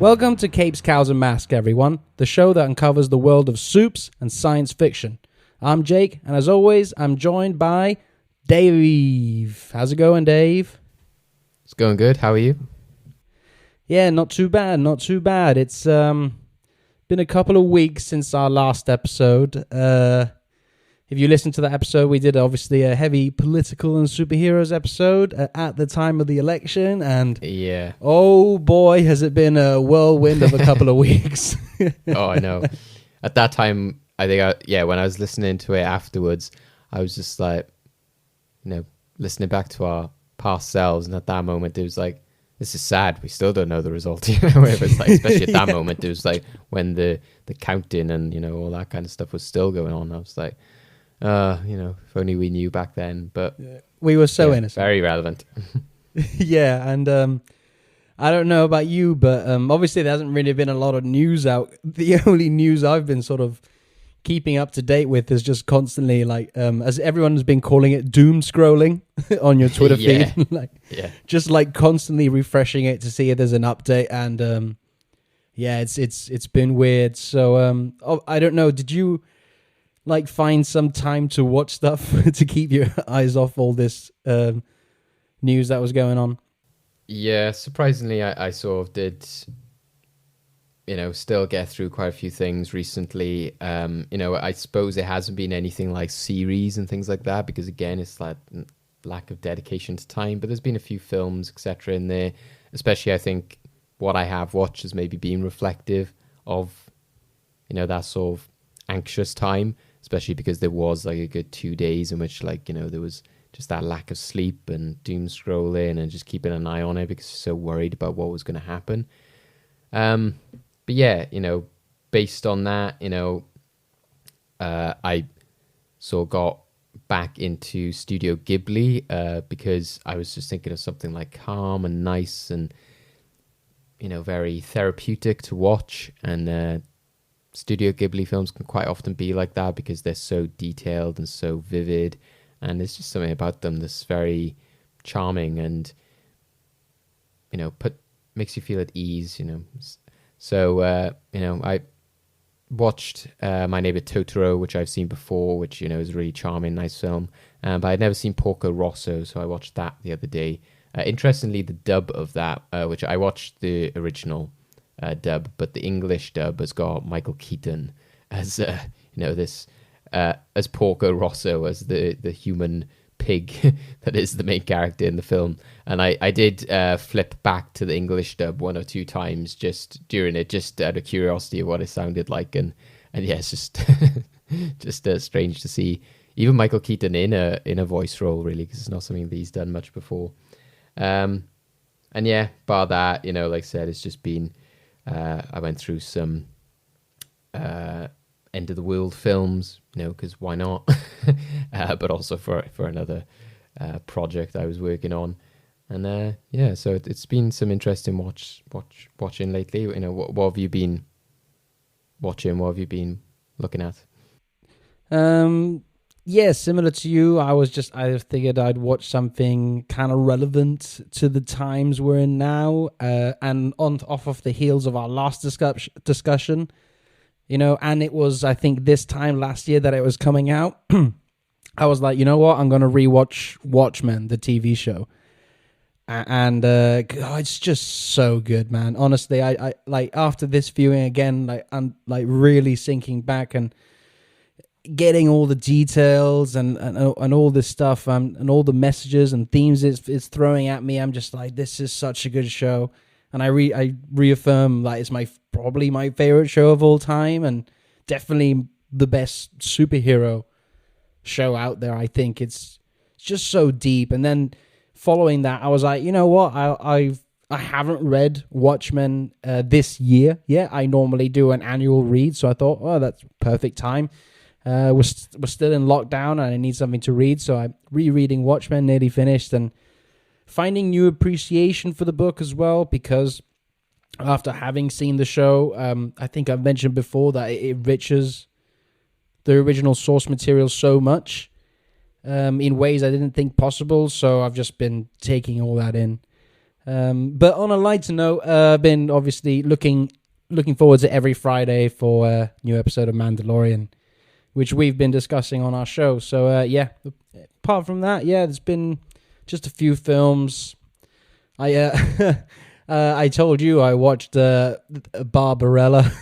Welcome to Capes, Cows and Mask, everyone, the show that uncovers the world of soups and science fiction. I'm Jake, and as always, I'm joined by Dave. How's it going, Dave? It's going good. How are you? Yeah, not too bad, not too bad. It's been a couple of weeks since our last episode. If you listen to that episode, we did obviously a heavy political and superheroes episode at the time of the election, and Yeah. oh boy, has it been a whirlwind of a couple of weeks. Oh, I know. At that time, I think, when I was listening to it afterwards, I was just like, listening back to our past selves, and at that moment, it was like, this is sad. We still don't know the result. It's like, especially at that moment, it was like when the counting and all that kind of stuff was still going on. I was like, if only we knew back then. But we were so innocent. Very relevant. Yeah, and I don't know about you, but obviously there hasn't really been a lot of news out. The only news I've been sort of keeping up to date with is just constantly as everyone has been calling it, doom scrolling on your Twitter feed. Just constantly refreshing it to see if there's an update, and it's been weird. So I don't know, did you find some time to watch stuff to keep your eyes off all this news that was going on? Yeah, surprisingly, I sort of did, still get through quite a few things recently. I suppose it hasn't been anything like series and things like that, because again, it's like lack of dedication to time, but there's been a few films, etc. in there, especially I think what I have watched has maybe been reflective of, that sort of anxious time, especially because there was a good 2 days in which there was just that lack of sleep and doom scrolling and just keeping an eye on it because you're so worried about what was going to happen. But yeah, based on that, I sort of got back into Studio Ghibli because I was just thinking of something calm and nice and, very therapeutic to watch. And Studio Ghibli films can quite often be like that because they're so detailed and so vivid, and there's just something about them that's very charming and makes you feel at ease. So I watched My Neighbor Totoro, which I've seen before, which is a really charming, nice film. But I'd never seen Porco Rosso, so I watched that the other day. Interestingly, the dub of that, which I watched the original dub, but the English dub has got Michael Keaton as this as Porco Rosso, as the human pig that is the main character in the film. And I did flip back to the English dub one or two times just during it, just out of curiosity of what it sounded like, and yeah, it's just just strange to see even Michael Keaton in a voice role, really, because it's not something that he's done much before. And yeah, bar that, like I said, it's just been I went through some end of the world films, because why not? But also for another project I was working on, and so it's been some interesting watching lately. What have you been watching? What have you been looking at? Yeah, similar to you. I figured I'd watch something kind of relevant to the times we're in now, and off of the heels of our last discussion, and it was, I think, this time last year that it was coming out. I was like, you know what? I'm going to rewatch Watchmen, the TV show. And it's just so good, man. Honestly, I after this viewing again, I'm really sinking back and getting all the details and all this stuff, and all the messages and themes it's throwing at me. I'm just like, this is such a good show, and I reaffirm it's probably my favorite show of all time, and definitely the best superhero show out there. I think it's just so deep. And then following that, I was like, you know what, I haven't read Watchmen this year yet. I normally do an annual read, so I thought, oh, that's perfect time. We're still in lockdown and I need something to read, so I'm rereading Watchmen, nearly finished, and finding new appreciation for the book as well, because after having seen the show, I think I've mentioned before that it enriches the original source material so much in ways I didn't think possible, so I've just been taking all that in. But on a lighter note, I've been obviously looking forward to every Friday for a new episode of Mandalorian, which we've been discussing on our show. So yeah, apart from that, yeah, there's been just a few films. I told you I watched Barbarella.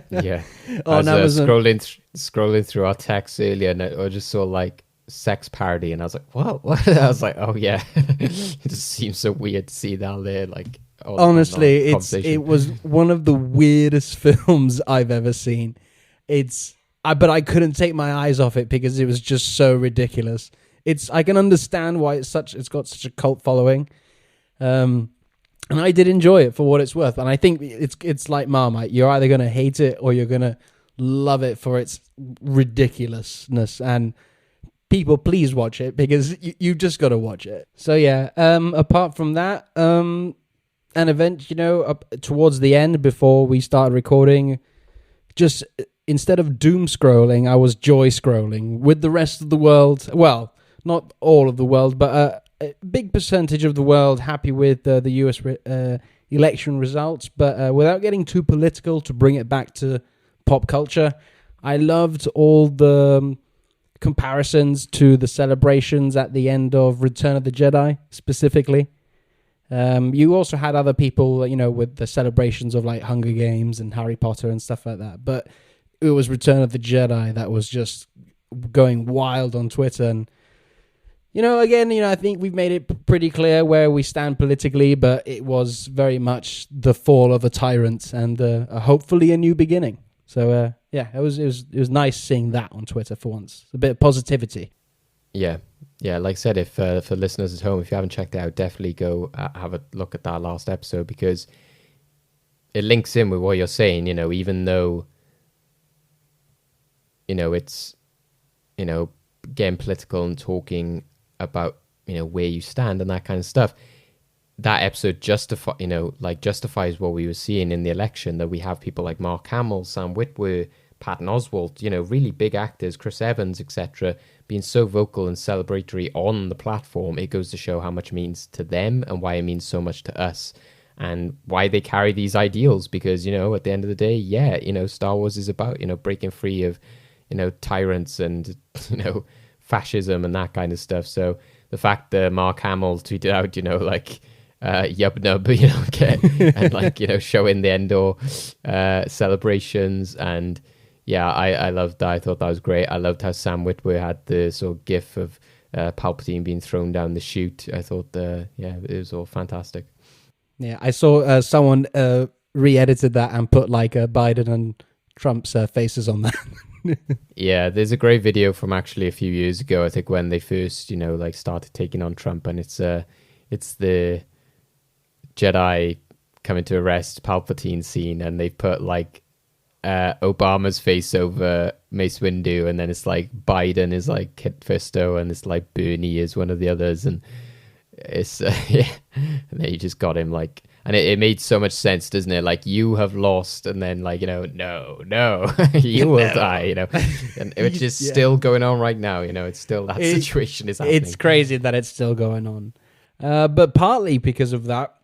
Yeah, on I was Amazon. scrolling through our texts earlier, and I just saw like sex parody, and I was like, what? I was like, oh yeah, it just seems so weird to see that there. Like, Honestly, it was one of the weirdest films I've ever seen. But I couldn't take my eyes off it because it was just so ridiculous. I can understand why it's got such a cult following. And I did enjoy it for what it's worth. And I think it's like Marmite. You're either going to hate it or you're going to love it for its ridiculousness. And people, please watch it because you just got to watch it. So yeah, apart from that, an event, up towards the end before we started recording, just instead of doom scrolling, I was joy scrolling with the rest of the world. Well, not all of the world, but a big percentage of the world happy with the US election results. But without getting too political, to bring it back to pop culture, I loved all the comparisons to the celebrations at the end of Return of the Jedi, specifically. You also had other people, with the celebrations of like Hunger Games and Harry Potter and stuff like that. But it was Return of the Jedi that was just going wild on Twitter. And again, I think we've made it pretty clear where we stand politically, but it was very much the fall of a tyrant and hopefully a new beginning. So yeah, it was nice seeing that on Twitter for once. A bit of positivity. Yeah. Like I said, if for listeners at home, if you haven't checked it out, definitely go have a look at that last episode because it links in with what you're saying. Even though it's getting political and talking about where you stand and that kind of stuff, that episode justifies what we were seeing in the election, that we have people like Mark Hamill, Sam Witwer, Patton Oswalt, really big actors, Chris Evans, etc., being so vocal and celebratory on the platform. It goes to show how much it means to them and why it means so much to us and why they carry these ideals, because at the end of the day, Star Wars is about breaking free of tyrants and fascism and that kind of stuff. So the fact that Mark Hamill tweeted out yub nub, and showing the Endor celebrations, and I loved that. I thought that was great. I loved how Sam Witwer had the sort of gif of Palpatine being thrown down the chute. I thought it was all fantastic. Yeah, I saw someone re-edited that and put like Biden and Trump's faces on that. Yeah, there's a great video from actually a few years ago, I think, when they first started taking on Trump, and it's the Jedi coming to arrest Palpatine scene, and they've put like Obama's face over Mace Windu, and then it's like Biden is like Kit Fisto, and it's like Bernie is one of the others, and it's and then you just got him like. And it made so much sense, doesn't it? Like, you have lost, and then no, you will die, and which is still going on right now. It's still that situation is happening. It's crazy that it's still going on, but partly because of that,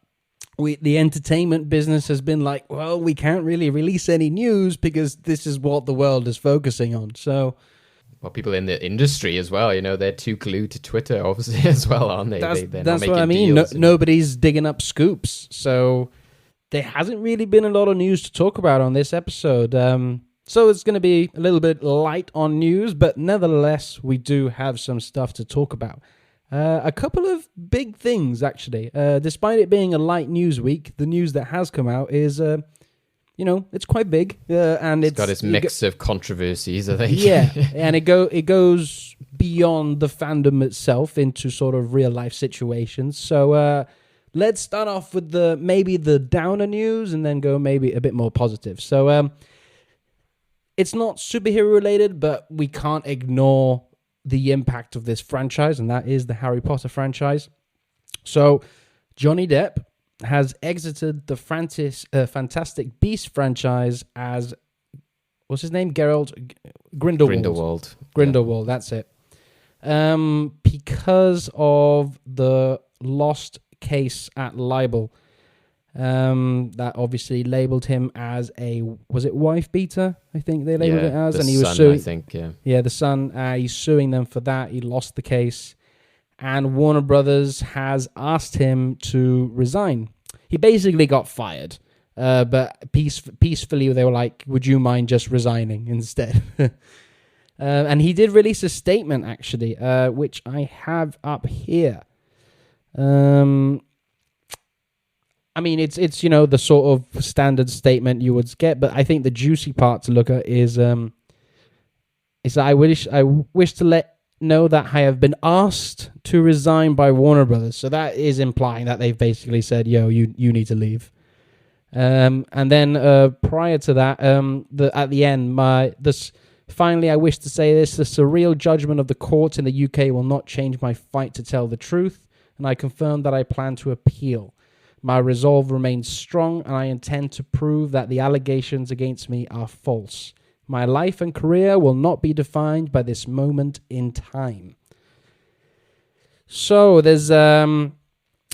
the entertainment business has been like, well, we can't really release any news because this is what the world is focusing on. So. Well, people in the industry as well, they're too glued to Twitter, obviously, as well, aren't they? That's what I mean. Nobody's digging up scoops. So there hasn't really been a lot of news to talk about on this episode. So it's going to be a little bit light on news, but nevertheless, we do have some stuff to talk about. A couple of big things, actually. Despite it being a light news week, the news that has come out is... it's quite big, and it's got its mix of controversies, I think. Yeah, and it goes beyond the fandom itself into sort of real life situations. So let's start off with maybe the downer news, and then go maybe a bit more positive. So it's not superhero related, but we can't ignore the impact of this franchise, and that is the Harry Potter franchise. So Johnny Depp has exited the Fantastic Beasts franchise as, what's his name? Grindelwald. Grindelwald, yeah. That's it. Because of the lost case at libel. That obviously labeled him as was it wife beater? I think they labeled it as, and he was suing. I think, the son. He's suing them for that. He lost the case, and Warner Brothers has asked him to resign. He basically got fired, but peacefully they were like, "Would you mind just resigning instead?" And he did release a statement, actually, which I have up here. I mean, it's the sort of standard statement you would get, but I think the juicy part to look at is that I wish to know that I have been asked to resign by Warner Brothers. So that is implying that they've basically said, "Yo, you need to leave." And then prior to that, at the end, finally, I wish to say this: the surreal judgment of the courts in the UK will not change my fight to tell the truth, and I confirm that I plan to appeal. My resolve remains strong, and I intend to prove that the allegations against me are false. My life and career will not be defined by this moment in time. So there's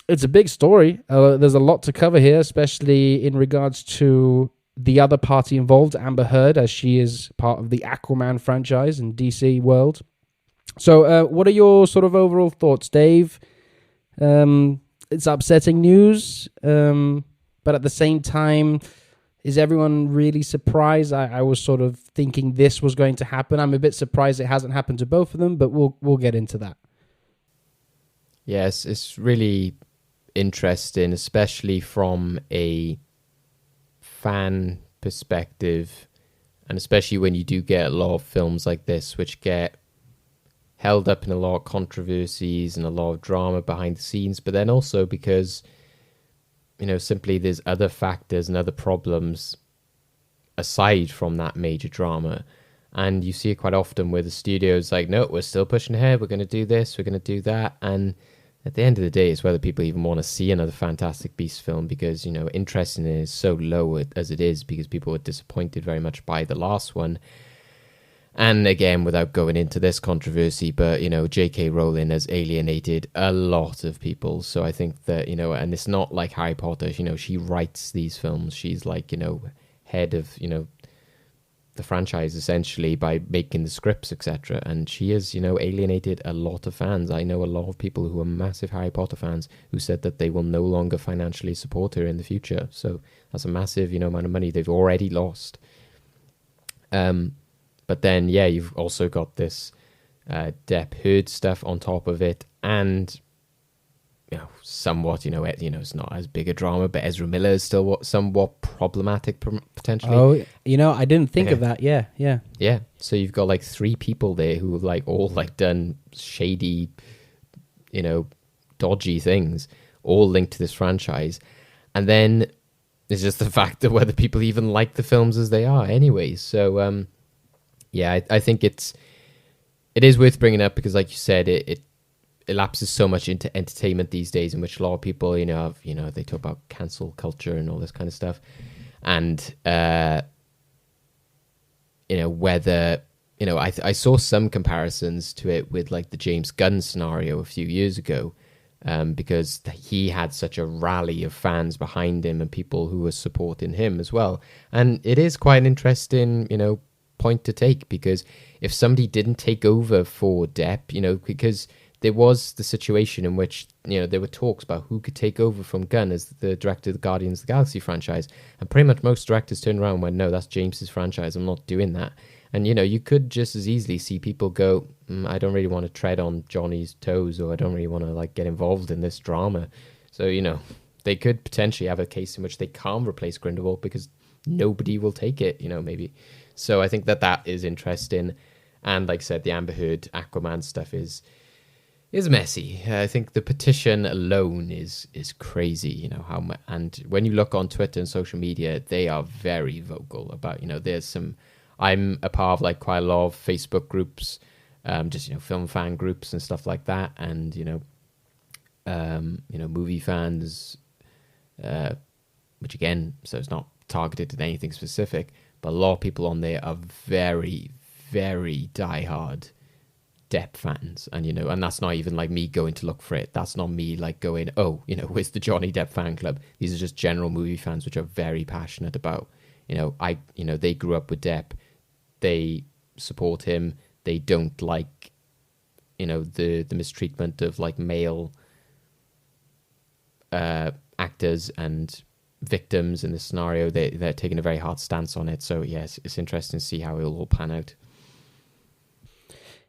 it's a big story. There's a lot to cover here, especially in regards to the other party involved, Amber Heard, as she is part of the Aquaman franchise in DC world. So what are your sort of overall thoughts, Dave? It's upsetting news, but at the same time, is everyone really surprised? I was sort of thinking this was going to happen. I'm a bit surprised it hasn't happened to both of them, but we'll get into that. Yes, it's really interesting, especially from a fan perspective, and especially when you do get a lot of films like this, which get held up in a lot of controversies and a lot of drama behind the scenes, but then also because, simply there's other factors and other problems aside from that major drama. And you see it quite often where the studio's like, no, we're still pushing ahead, we're going to do this, we're going to do that. And at the end of the day, it's whether people even want to see another Fantastic Beasts film, because, interest in it is so low as it is, because people were disappointed very much by the last one. And again, without going into this controversy, but, J.K. Rowling has alienated a lot of people. So I think that, and it's not like Harry Potter, she writes these films. She's like, head of, the franchise essentially by making the scripts, etc. And she has, alienated a lot of fans. I know a lot of people who are massive Harry Potter fans who said that they will no longer financially support her in the future. So that's a massive, amount of money they've already lost. But then, you've also got this Depp Heard stuff on top of it, and somewhat, it's not as big a drama, but Ezra Miller is still somewhat problematic potentially. Oh, I didn't think of that. Yeah. Yeah. So you've got like 3 people there who have like all like done shady, dodgy things, all linked to this franchise, and then it's just the fact that whether people even like the films as they are, anyway. So. I think it is worth bringing up because, like you said, it elapses so much into entertainment these days, in which a lot of people, they talk about cancel culture and all this kind of stuff, and whether I saw some comparisons to it with like the James Gunn scenario a few years ago, because he had such a rally of fans behind him and people who were supporting him as well, and it is quite an interesting, point to take, because if somebody didn't take over for Depp, because there was the situation in which, there were talks about who could take over from Gunn as the director of the Guardians of the Galaxy franchise, and pretty much most directors turned around and went, no, that's James's franchise, I'm not doing that. And, you could just as easily see people go, I don't really want to tread on Johnny's toes, or I don't really want to like get involved in this drama. So, they could potentially have a case in which they can't replace Grindelwald because nobody will take it, maybe. So I think that is interesting. And like I said, the Amber Heard Aquaman stuff is messy. I think the petition alone is crazy, and when you look on Twitter and social media, they are very vocal about, I'm a part of like quite a lot of Facebook groups, just, film fan groups and stuff like that. And, movie fans, which again, so it's not targeted at anything specific, but a lot of people on there are very, very diehard Depp fans, and and that's not even like me going to look for it. That's not me like going, oh, where's the Johnny Depp fan club? These are just general movie fans which are very passionate about, they grew up with Depp, they support him, they don't like, the mistreatment of like male actors and victims in this scenario. They're taking a very hard stance on it. So yes, it's interesting to see how it'll all pan out.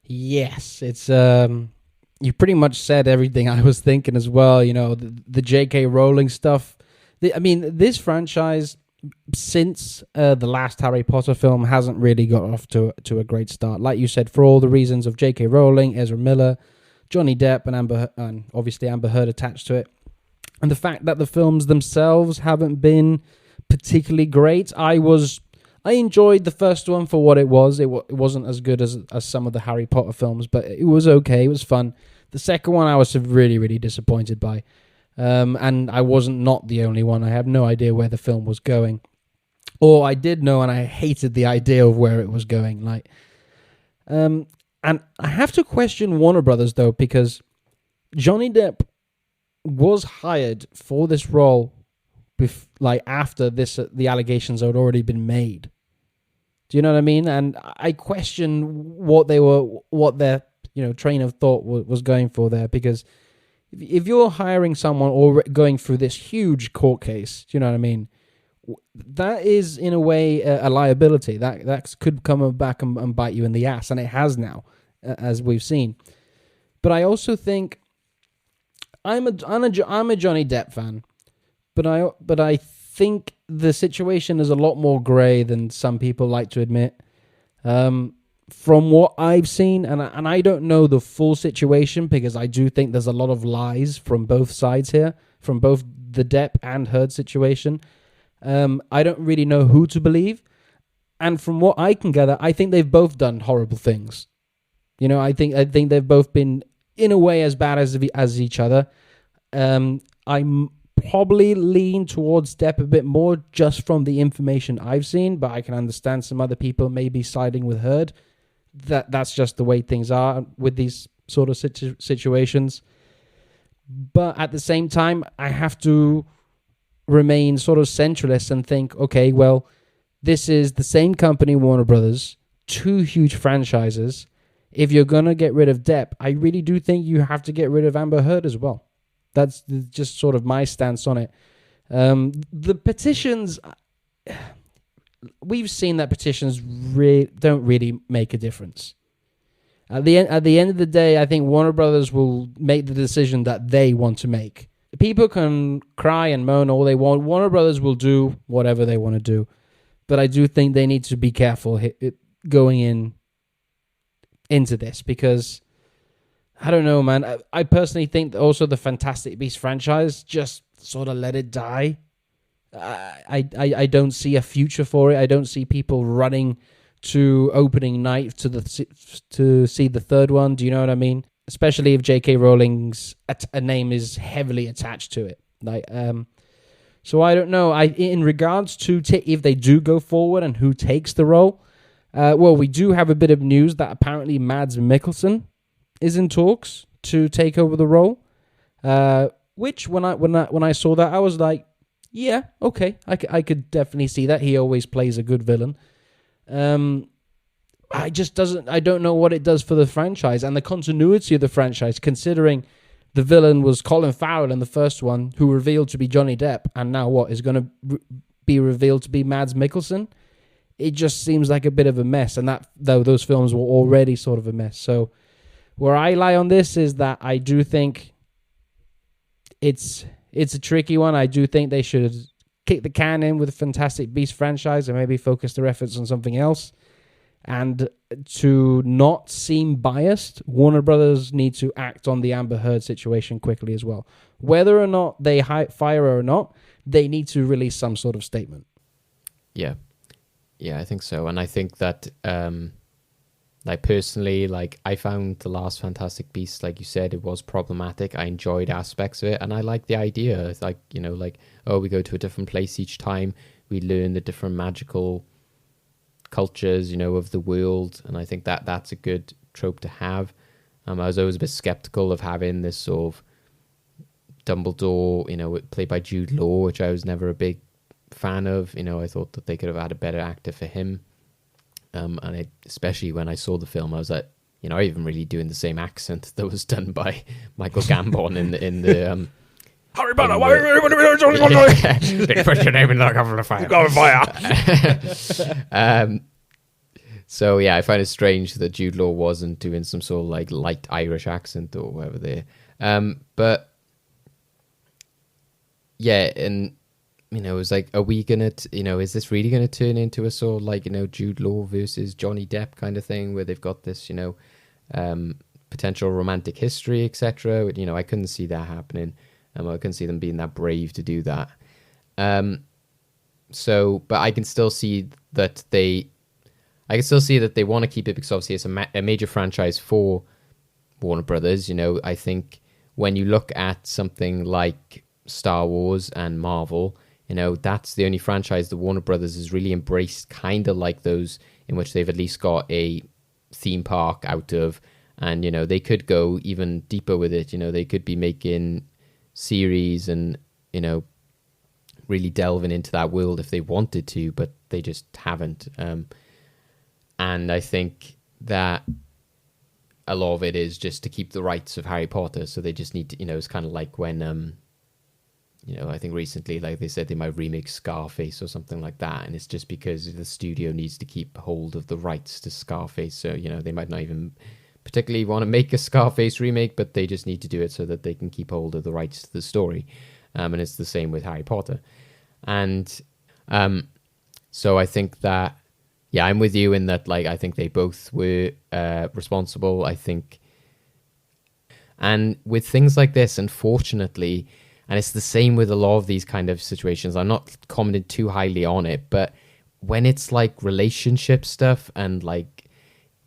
Yes, it's you pretty much said everything I was thinking as well. The J.K. Rowling stuff. This franchise, since the last Harry Potter film, hasn't really got off to a great start. Like you said, for all the reasons of J.K. Rowling, Ezra Miller, Johnny Depp, and obviously Amber Heard attached to it, and the fact that the films themselves haven't been particularly great. I enjoyed the first one for what it was. It wasn't as good as some of the Harry Potter films, but it was okay. It was fun. The second one I was really, really disappointed by. And I wasn't not the only one. I have no idea where the film was going. Or I did know, and I hated the idea of where it was going. And I have to question Warner Brothers, though, because Johnny Depp was hired for this role after the allegations had already been made. Do you know what I mean? And I question what their train of thought was going for there, because if you're hiring someone or going through this huge court case, do you know what I mean? That is in a way a liability that could come back and bite you in the ass, and it has now, as we've seen. But I also think I'm a Johnny Depp fan. But I think the situation is a lot more grey than some people like to admit. From what I've seen, and I don't know the full situation, because I do think there's a lot of lies from both sides here, from both the Depp and Heard situation. I don't really know who to believe. And from what I can gather, I think they've both done horrible things. I think they've both been, in a way, as bad as each other. I'm probably lean towards Depp a bit more just from the information I've seen, but I can understand some other people maybe siding with Heard. That's just the way things are with these sort of situations. But at the same time, I have to remain sort of centralist and think, okay, well, this is the same company, Warner Brothers, two huge franchises. If you're going to get rid of Depp, I really do think you have to get rid of Amber Heard as well. That's just sort of my stance on it. The petitions, we've seen that petitions don't really make a difference. At the end of the day, I think Warner Brothers will make the decision that they want to make. People can cry and moan all they want. Warner Brothers will do whatever they want to do. But I do think they need to be careful going into this, because I don't know, man. I personally think that also the Fantastic Beasts franchise, just sort of let it die. I don't see a future for it. I don't see people running to opening night to see the third one. Do you know what I mean? Especially if J.K. Rowling's a name is heavily attached to it. So I don't know. In regards to if they do go forward and who takes the role, well, we do have a bit of news that apparently Mads Mikkelsen is in talks to take over the role, which when I saw that, I was like, yeah, okay, I could definitely see that. He always plays a good villain. I don't know what it does for the franchise and the continuity of the franchise, considering the villain was Colin Farrell in the first one, who revealed to be Johnny Depp, and now what is going to be revealed to be Mads Mikkelsen. It just seems like a bit of a mess, and that though those films were already sort of a mess. So where I lie on this is that I do think it's a tricky one. I do think they should kick the can in with the Fantastic Beasts franchise and maybe focus their efforts on something else. And to not seem biased, Warner Brothers need to act on the Amber Heard situation quickly as well. Whether or not they fire her or not, they need to release some sort of statement. Yeah, I think so. And I think that, personally, I found the last Fantastic Beasts, like you said, it was problematic. I enjoyed aspects of it, and I like the idea. It's we go to a different place each time. We learn the different magical cultures, of the world, and I think that that's a good trope to have. I was always a bit skeptical of having this sort of Dumbledore, played by Jude Law, which I was never a big fan of. I thought that they could have had a better actor for him. Especially when I saw the film, I was like, even really doing the same accent that was done by Michael Gambon in the Harry Potter, why are you going to be Johnny? They put your name in the cover of fire. Go fire. So yeah, I find it strange that Jude Law wasn't doing some sort of like light Irish accent or whatever there. But yeah, and it was like, are we gonna, is this really gonna turn into a sort of like Jude Law versus Johnny Depp kind of thing where they've got this potential romantic history, etc. I couldn't see that happening. I couldn't see them being that brave to do that. But I can still see that they want to keep it because obviously it's a major franchise for Warner Brothers. I think when you look at something like Star Wars and Marvel, that's the only franchise that Warner Brothers has really embraced, kind of like those in which they've at least got a theme park out of, and they could go even deeper with it. They could be making series and really delving into that world if they wanted to, but they just haven't. And I think that a lot of it is just to keep the rights of Harry Potter, so they just need to, it's kind of like when I think recently, like they said they might remake Scarface or something like that, and it's just because the studio needs to keep hold of the rights to Scarface, so they might not even particularly want to make a Scarface remake, but they just need to do it so that they can keep hold of the rights to the story. And it's the same with Harry Potter. And so I think that, yeah, I'm with you in that, like, I think they both were responsible, I think. And with things like this, unfortunately, and it's the same with a lot of these kind of situations, I'm not commenting too highly on it, but when it's like relationship stuff and like,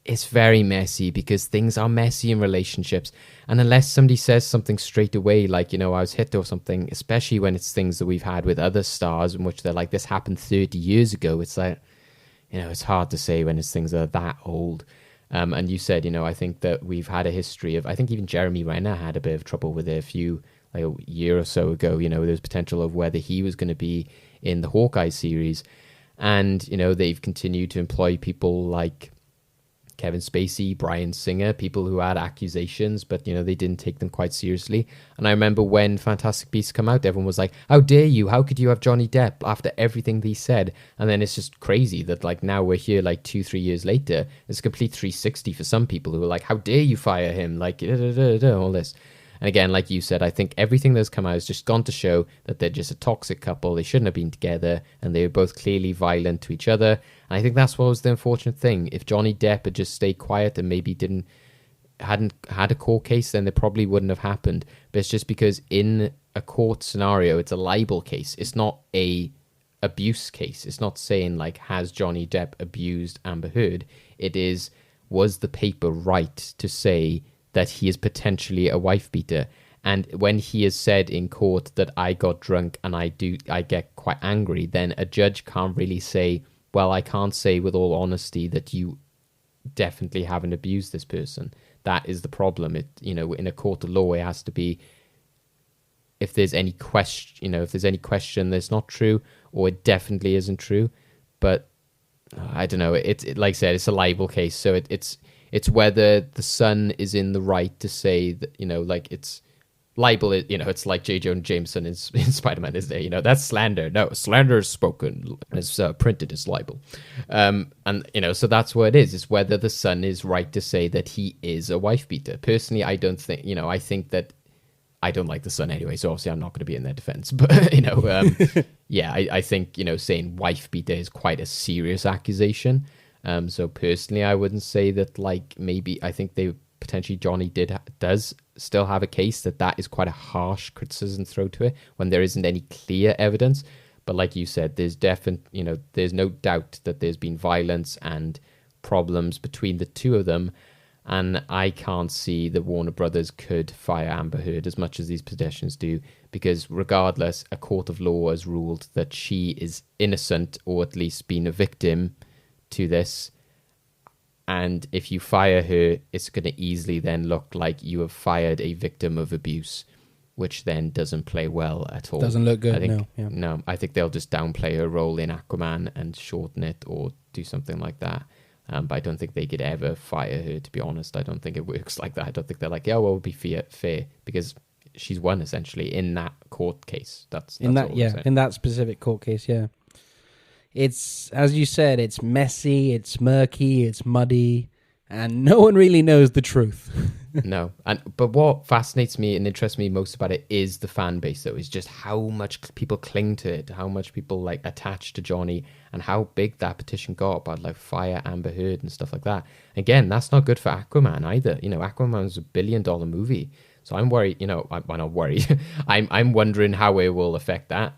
it's very messy because things are messy in relationships. And unless somebody says something straight away, like, I was hit or something, especially when it's things that we've had with other stars in which they're like, this happened 30 years ago. It's like, it's hard to say when it's things that are that old. And you said, I think that we've had a history of, I think even Jeremy Renner had a bit of trouble with it like a year or so ago. There's potential of whether he was going to be in the Hawkeye series. And, they've continued to employ people like Kevin Spacey, Bryan Singer, people who had accusations, but, they didn't take them quite seriously. And I remember when Fantastic Beasts come out, everyone was like, how dare you? How could you have Johnny Depp after everything they said? And then it's just crazy that, like, now we're here, like, 2-3 years later. It's a complete 360 for some people who are like, how dare you fire him? Like, all this. And again, like you said, I think everything that's come out has just gone to show that they're just a toxic couple. They shouldn't have been together, and they were both clearly violent to each other. And I think that's what was the unfortunate thing. If Johnny Depp had just stayed quiet and maybe hadn't had a court case, then it probably wouldn't have happened. But it's just because in a court scenario, it's a libel case. It's not a abuse case. It's not saying like, has Johnny Depp abused Amber Heard? It is, was the paper right to say that he is potentially a wife beater? And when he has said in court that I got drunk and I get quite angry, then a judge can't really say, well, I can't say with all honesty that you definitely haven't abused this person. That is the problem. It, in a court of law, it has to be, if there's any question, that's not true, or it definitely isn't true. But I don't know. It like I said, it's a libel case, so it's whether the Sun is in the right to say that, like it's libel, it's like J. Jonah Jameson in Spider-Man, isn't it? That's slander. No, slander is spoken, as printed as libel. And, so that's what it is. It's whether the Sun is right to say that he is a wife beater. Personally, I don't think, I think that I don't like the Sun anyway, so obviously I'm not going to be in their defense. But, yeah, I think, saying wife beater is quite a serious accusation. So personally, I wouldn't say that, like, maybe I think they potentially Johnny does still have a case that is quite a harsh criticism thrown to it when there isn't any clear evidence. But like you said, there's there's no doubt that there's been violence and problems between the two of them. And I can't see that Warner Brothers could fire Amber Heard as much as these pedestrians do, because regardless, a court of law has ruled that she is innocent, or at least been a victim to this. And if you fire her, it's going to easily then look like you have fired a victim of abuse, which then doesn't play well at all. Doesn't look good. I think, No. Yeah. no, I think they'll just downplay her role in Aquaman and shorten it or do something like that. But I don't think they could ever fire her, to be honest. I don't think it works like that. I don't think they're like, yeah, well, it'll be fair, because she's won essentially in that court case. That's in that, all yeah, in that specific court case, yeah. It's, as you said, it's messy, it's murky, it's muddy, and no one really knows the truth. No, but what fascinates me and interests me most about it is the fan base, though, is just how much people cling to it, how much people like attach to Johnny, and how big that petition got about like fire Amber Heard and stuff like that. Again, that's not good for Aquaman either. You know, Aquaman's $1 billion movie, so I'm worried. You know, I'm not worried. I'm wondering how it will affect that.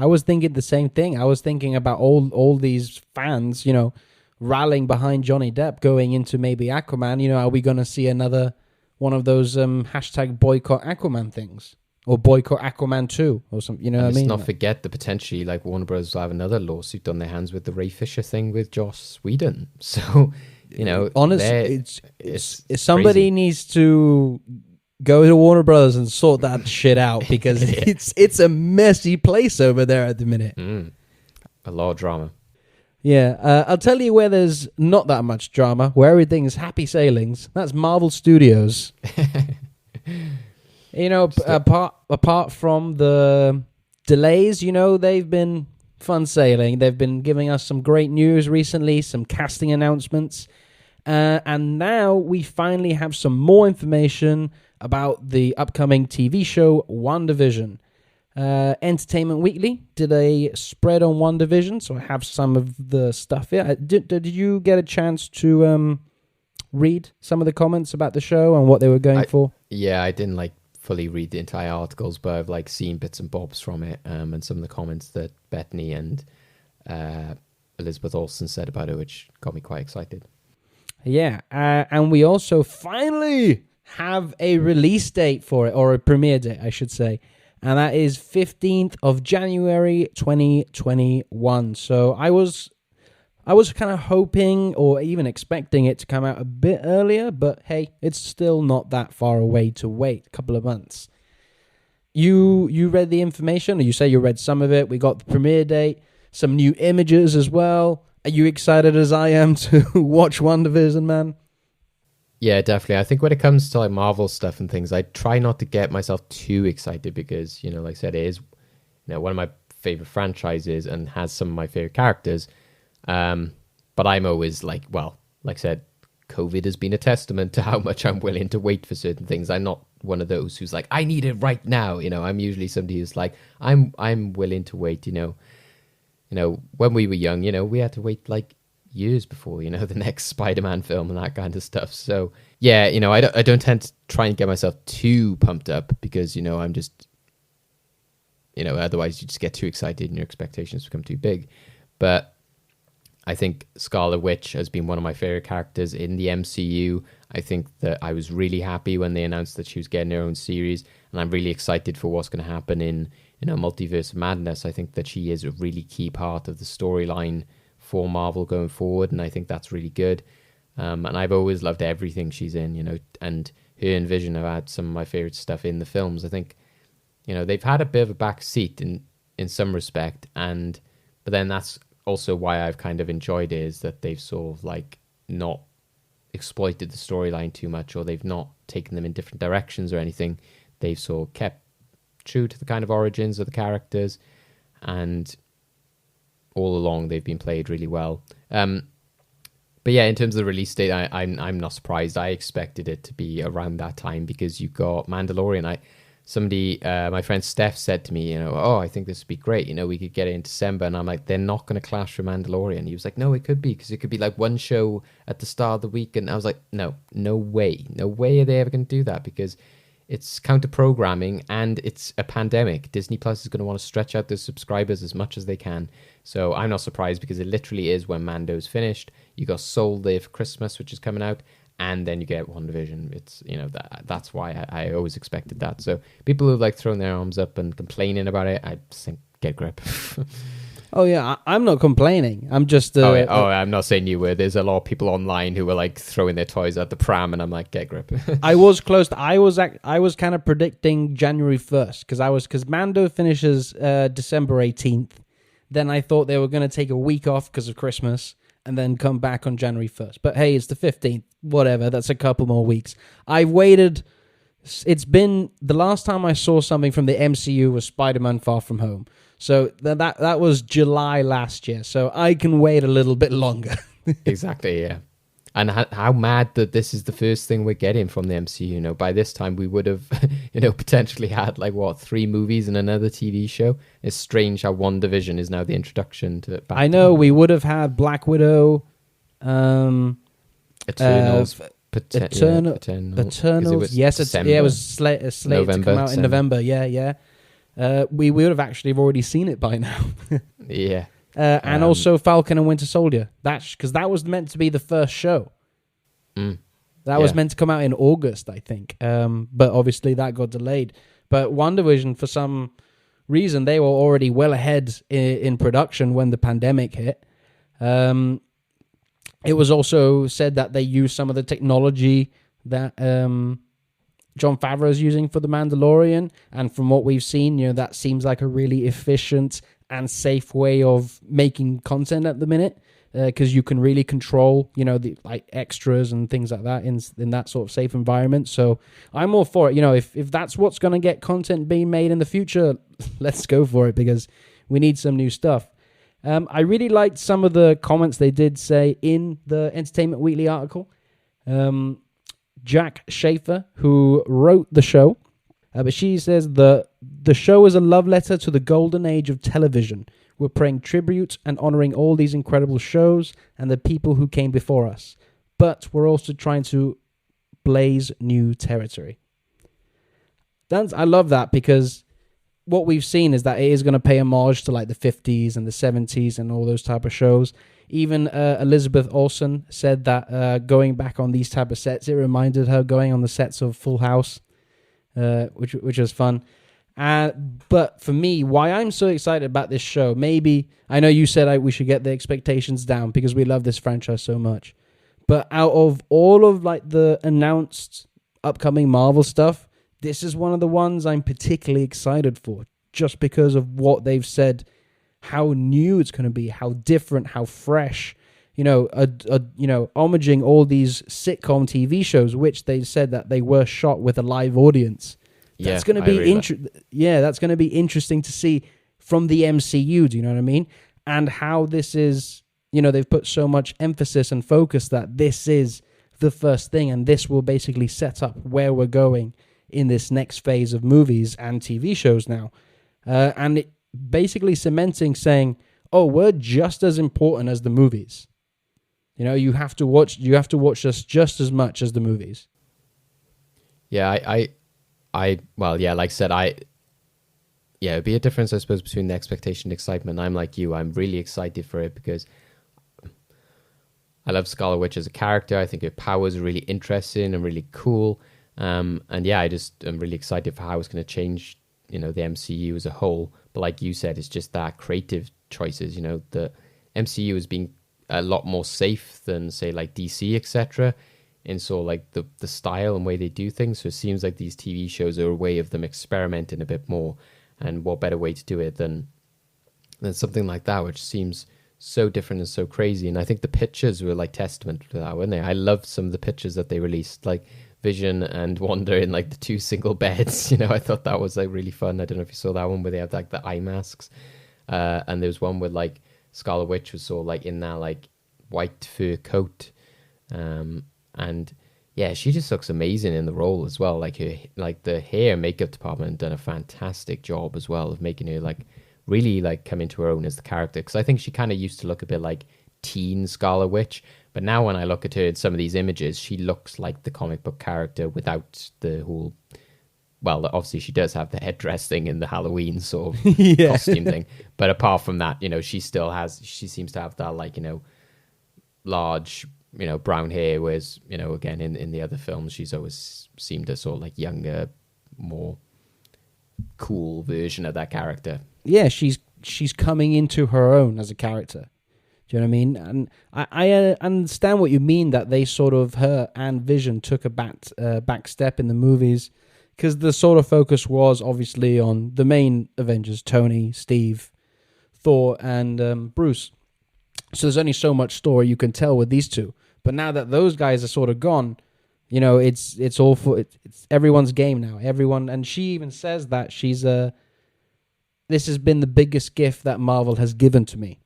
I was thinking the same thing. I was thinking about all these fans, you know, rallying behind Johnny Depp going into maybe Aquaman. You know, are we going to see another one of those hashtag boycott Aquaman things, or boycott Aquaman 2 or something? You know what I mean? Let's not forget the potentially like Warner Bros. Will have another lawsuit on their hands with the Ray Fisher thing with Joss Whedon. So, you know, honestly, it's somebody crazy. needs to go to Warner Brothers and sort that shit out, because Yeah. it's a messy place over there at the minute. A lot of drama. Yeah, I'll tell you where there's not that much drama, where everything's happy sailings. That's Marvel Studios. You know, apart from the delays, you know, they've been fun sailing. They've been giving us some great news recently, some casting announcements. And now we finally have some more information about the upcoming TV show WandaVision. Entertainment Weekly did a spread on WandaVision, so I have some of the stuff here. Did you get a chance to read some of the comments about the show and what they were going for? Yeah, I didn't like fully read the entire articles, but I've like seen bits and bobs from it, and some of the comments that Bethany and Elizabeth Olsen said about it, which got me quite excited. Yeah, and we also finally have a release date for it, or a premiere date, I should say. And that is 15th of January 2021. So I was kind of hoping or even expecting it to come out a bit earlier, but hey, it's still not that far away to wait a couple of months. You read the information, or you say you read some of it. We got the premiere date, some new images as well. Are you excited as I am to watch WandaVision, man? Yeah, definitely. I think when it comes to like Marvel stuff and things, I try not to get myself too excited because, you know, like I said, it is, you know, one of my favorite franchises and has some of my favorite characters. But I'm always like, well, like I said, COVID has been a testament to how much I'm willing to wait for certain things. I'm not one of those who's like, I need it right now. You know, I'm usually somebody who's like, I'm willing to wait. You know, when we were young, you know, we had to wait like years before, you know, the next Spider-Man film and that kind of stuff. So yeah, you know, I don't tend to try and get myself too pumped up because, you know, I'm just, you know, otherwise you just get too excited and your expectations become too big. But I think Scarlet Witch has been one of my favorite characters in the MCU. I think that I was really happy when they announced that she was getting her own series, and I'm really excited for what's going to happen in, you know, Multiverse of Madness. I think that she is a really key part of the storyline for Marvel going forward, and I think that's really good. And I've always loved everything she's in, you know, and her and Vision have had some of my favorite stuff in the films. I think, you know, they've had a bit of a back seat in some respect, but then that's also why I've kind of enjoyed it, is that they've sort of like not exploited the storyline too much, or they've not taken them in different directions or anything. They've sort of kept true to the kind of origins of the characters, and all along they've been played really well. But yeah, in terms of the release date, I'm not surprised. I expected it to be around that time because you got Mandalorian. My friend Steph said to me, you know, oh, I think this would be great. You know, we could get it in December. And I'm like, they're not going to clash with Mandalorian. He was like, no, it could be, because it could be like one show at the start of the week. And I was like, no way. No way are they ever going to do that, because it's counter-programming and it's a pandemic. Disney Plus is going to want to stretch out their subscribers as much as they can. So I'm not surprised, because it literally is when Mando's finished. You got Soul there for Christmas, which is coming out. And then you get WandaVision. It's, you know, that's why I always expected that. So people who've like thrown their arms up and complaining about it, I think get grip. Oh yeah, I'm not complaining. I'm just I'm not saying you were. There's a lot of people online who were like throwing their toys at the pram, and I'm like, get grip. I was close. I was kind of predicting January 1st because Mando finishes December 18th. Then I thought they were going to take a week off because of Christmas and then come back on January 1st. But hey, it's the 15th. Whatever. That's a couple more weeks. I've waited. It's been the last time I saw something from the MCU was Spider-Man: Far From Home. So that was July last year. So I can wait a little bit longer. Exactly, yeah. And how mad that this is the first thing we're getting from the MCU. You know, by this time we would have, potentially had like 3 movies and another TV show. It's strange how WandaVision is now the introduction to. I know we would have had Black Widow, Eternals. Eternals. Yes, it was slated to come out in November. Yeah. We would have actually already seen it by now. Yeah. And also Falcon and Winter Soldier. That's because that was meant to be the first show. That was meant to come out in August, I think. But obviously that got delayed. But WandaVision, for some reason, they were already well ahead in production when the pandemic hit. It was also said that they used some of the technology that Jon Favreau is using for The Mandalorian. And from what we've seen, that seems like a really efficient and safe way of making content at the minute. Because you can really control, the like extras and things like that in that sort of safe environment. So I'm all for it. If that's what's going to get content being made in the future, let's go for it because we need some new stuff. I really liked some of the comments they did say in the Entertainment Weekly article. Jack Schaefer, who wrote the show, but she says the show is a love letter to the golden age of television. We're paying tribute and honoring all these incredible shows and the people who came before us. But we're also trying to blaze new territory. I love that because what we've seen is that it is going to pay homage to like the 50s and the 70s and all those type of shows. Even Elizabeth Olsen said that going back on these type of sets, it reminded her going on the sets of Full House, which was fun. But for me, why I'm so excited about this show, maybe, I know you said we should get the expectations down because we love this franchise so much. But out of all of like the announced upcoming Marvel stuff, this is one of the ones I'm particularly excited for just because of what they've said, how new it's going to be, how different, how fresh, homaging all these sitcom TV shows, which they said that they were shot with a live audience. That's going to be that's going to be interesting to see from the MCU. Do you know what I mean? And how this is, they've put so much emphasis and focus that this is the first thing, and this will basically set up where we're going in this next phase of movies and TV shows now, and it basically cementing, saying, "Oh, we're just as important as the movies. You have to watch us just as much as the movies." Yeah, like I said, it'd be a difference, I suppose, between the expectation and excitement. I'm like you. I'm really excited for it because I love Scarlet Witch as a character. I think her powers are really interesting and really cool. And yeah, I'm really excited for how it's going to change, the MCU as a whole. But like you said, it's just that creative choices. The MCU has been a lot more safe than, say, like DC, etc. And so like the style and way they do things. So it seems like these TV shows are a way of them experimenting a bit more. And what better way to do it than something like that, which seems so different and so crazy. And I think the pictures were like testament to that, weren't they? I loved some of the pictures that they released, like Vision and Wanda in like the 2 single beds. I thought that was like really fun. I don't know if you saw that one where they have like the eye masks. And there was one with like Scarlet Witch was sort of like in that like white fur coat. And yeah, she just looks amazing in the role as well. Like the hair and makeup department done a fantastic job as well of making her like really like come into her own as the character. Because I think she kind of used to look a bit like teen Scarlet Witch, but now when I look at her in some of these images, she looks like the comic book character without the whole. Well, obviously she does have the headdress thing and the Halloween sort of costume thing, but apart from that, she seems to have that like large brown hair, whereas again in the other films she's always seemed a sort of like younger, more cool version of that character. Yeah, she's she's coming into her own as a character. Do you know what I mean? And I understand what you mean, that they sort of, her and Vision took a back step in the movies, because the sort of focus was obviously on the main Avengers, Tony, Steve, Thor, and Bruce. So there's only so much story you can tell with these two. But now that those guys are sort of gone, you know, it's all for it's everyone's game now. Everyone, and she even says that this has been the biggest gift that Marvel has given to me.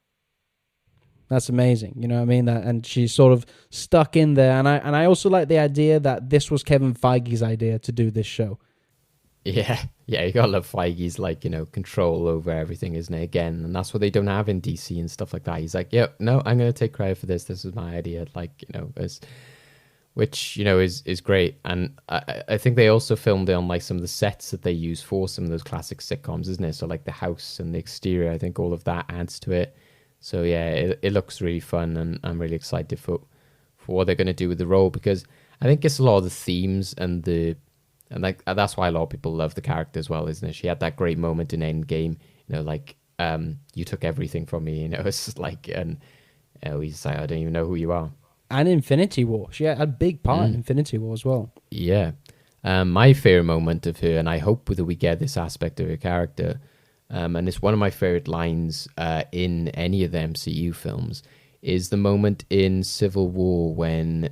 That's amazing, you know what I mean? That, and she's sort of stuck in there, and I also like the idea that this was Kevin Feige's idea to do this show. Yeah, you gotta love Feige's, like, you know, control over everything, isn't it? Again, and that's what they don't have in DC and stuff like that. He's like, yeah, no, I'm gonna take credit for this. This is my idea, like, you know, which, you know, is great. And I think they also filmed it on like some of the sets that they use for some of those classic sitcoms, isn't it? So like the house and the exterior, I think all of that adds to it. So yeah, it looks really fun, and I'm really excited for what they're going to do with the role, because I think it's a lot of the themes and like that's why a lot of people love the character as well, isn't it? She had that great moment in Endgame, you know, like you took everything from me, you know. It's just like, and you know, he's like, I don't even know who you are. And Infinity War, she had a big part in Infinity War as well. Yeah, my favorite moment of her, and I hope that we get this aspect of her character. And it's one of my favorite lines in any of the MCU films, is the moment in Civil War when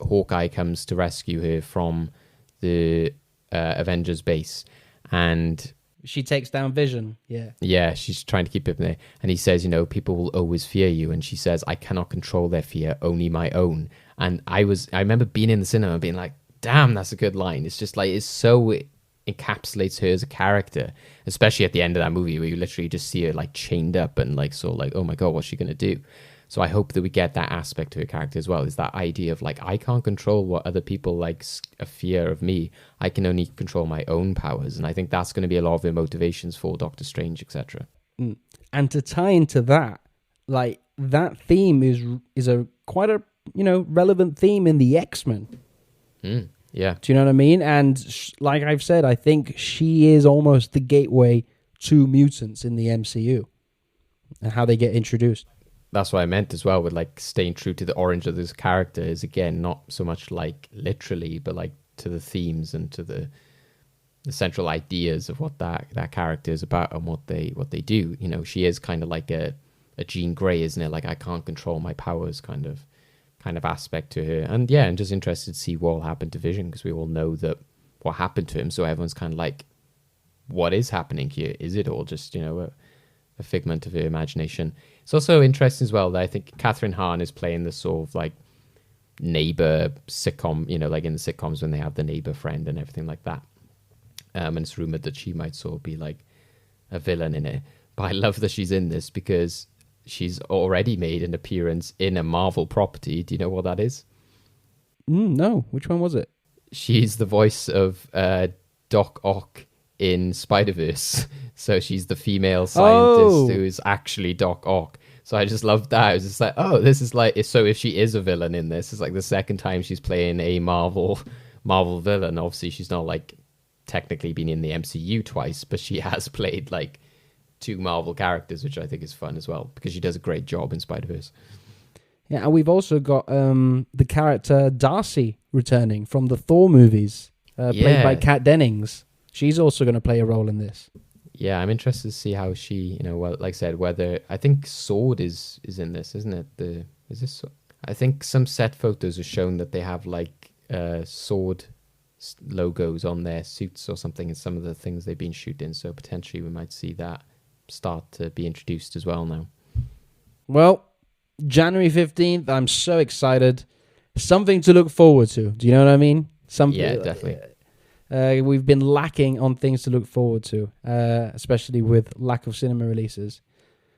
Hawkeye comes to rescue her from the Avengers base, and she takes down Vision. Yeah, she's trying to keep him there, and he says, you know, people will always fear you, and she says, I cannot control their fear, only my own. And I remember being in the cinema and being like, damn, that's a good line. It's just like, it's so encapsulates her as a character, especially at the end of that movie where you literally just see her like chained up and like, so like, oh my god, what's she gonna do? So I hope that we get that aspect to her character as well, is that idea of like, I can't control what other people like a fear of me, I can only control my own powers. And I think that's going to be a lot of her motivations for Doctor Strange, etc. And to tie into that, like, that theme is a quite a, you know, relevant theme in the X-Men. Yeah. Do you know what I mean? And like I've said, I think she is almost the gateway to mutants in the MCU and how they get introduced. That's what I meant as well, with like staying true to the orange of this character, is again not so much like literally, but like to the themes and to the central ideas of what that character is about and what they do. You know, she is kind of like a Jean Grey, isn't it? Like, I can't control my powers kind of aspect to her. And yeah, I'm just interested to see what will happen to Vision, because we all know that what happened to him. So everyone's kind of like, what is happening here? Is it all just, you know, a figment of her imagination? It's also interesting as well that I think Catherine Hahn is playing this sort of like neighbor sitcom, you know, like in the sitcoms when they have the neighbor friend and everything like that. And it's rumored that she might sort of be like a villain in it. But I love that she's in this because she's already made an appearance in a Marvel property. Do you know what that is? No. Which one was it? She's the voice of Doc Ock in Spider-Verse. So she's the female scientist who is actually Doc Ock. So I just loved that. I was just like, oh, this is like, so if she is a villain in this, it's like the second time she's playing a Marvel villain. Obviously, she's not like technically been in the MCU twice, but she has played like two Marvel characters, which I think is fun as well, because she does a great job in Spider-Verse. Yeah, and we've also got the character Darcy returning from the Thor movies, played by Kat Dennings. She's also going to play a role in this. Yeah, I'm interested to see how she, you know, well, like I said, whether, I think Sword is in this, isn't it? Is this? I think some set photos have shown that they have like Sword logos on their suits or something in some of the things they've been shooting. So potentially we might see that start to be introduced as well now. Well, January 15th, I'm so excited. Something to look forward to. Do you know what I mean? Yeah, definitely. We've been lacking on things to look forward to, especially with lack of cinema releases.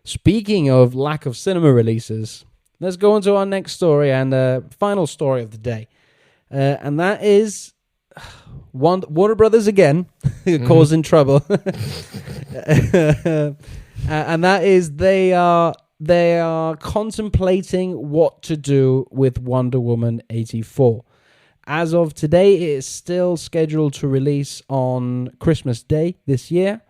Speaking of lack of cinema releases, let's go on to our next story and final story of the day. And that is Warner Brothers again, causing trouble. And that is they are contemplating what to do with Wonder Woman 84. As of today, it is still scheduled to release on Christmas Day this year.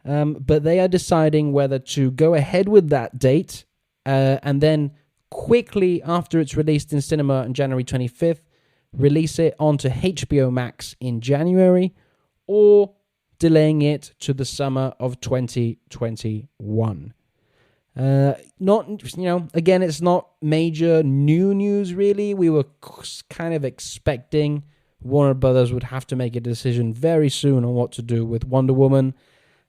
But they are deciding whether to go ahead with that date and then quickly after it's released in cinema on January 25th, release it onto HBO Max in January, or delaying it to the summer of 2021. Again, it's not major new news, really. We were kind of expecting Warner Brothers would have to make a decision very soon on what to do with Wonder Woman,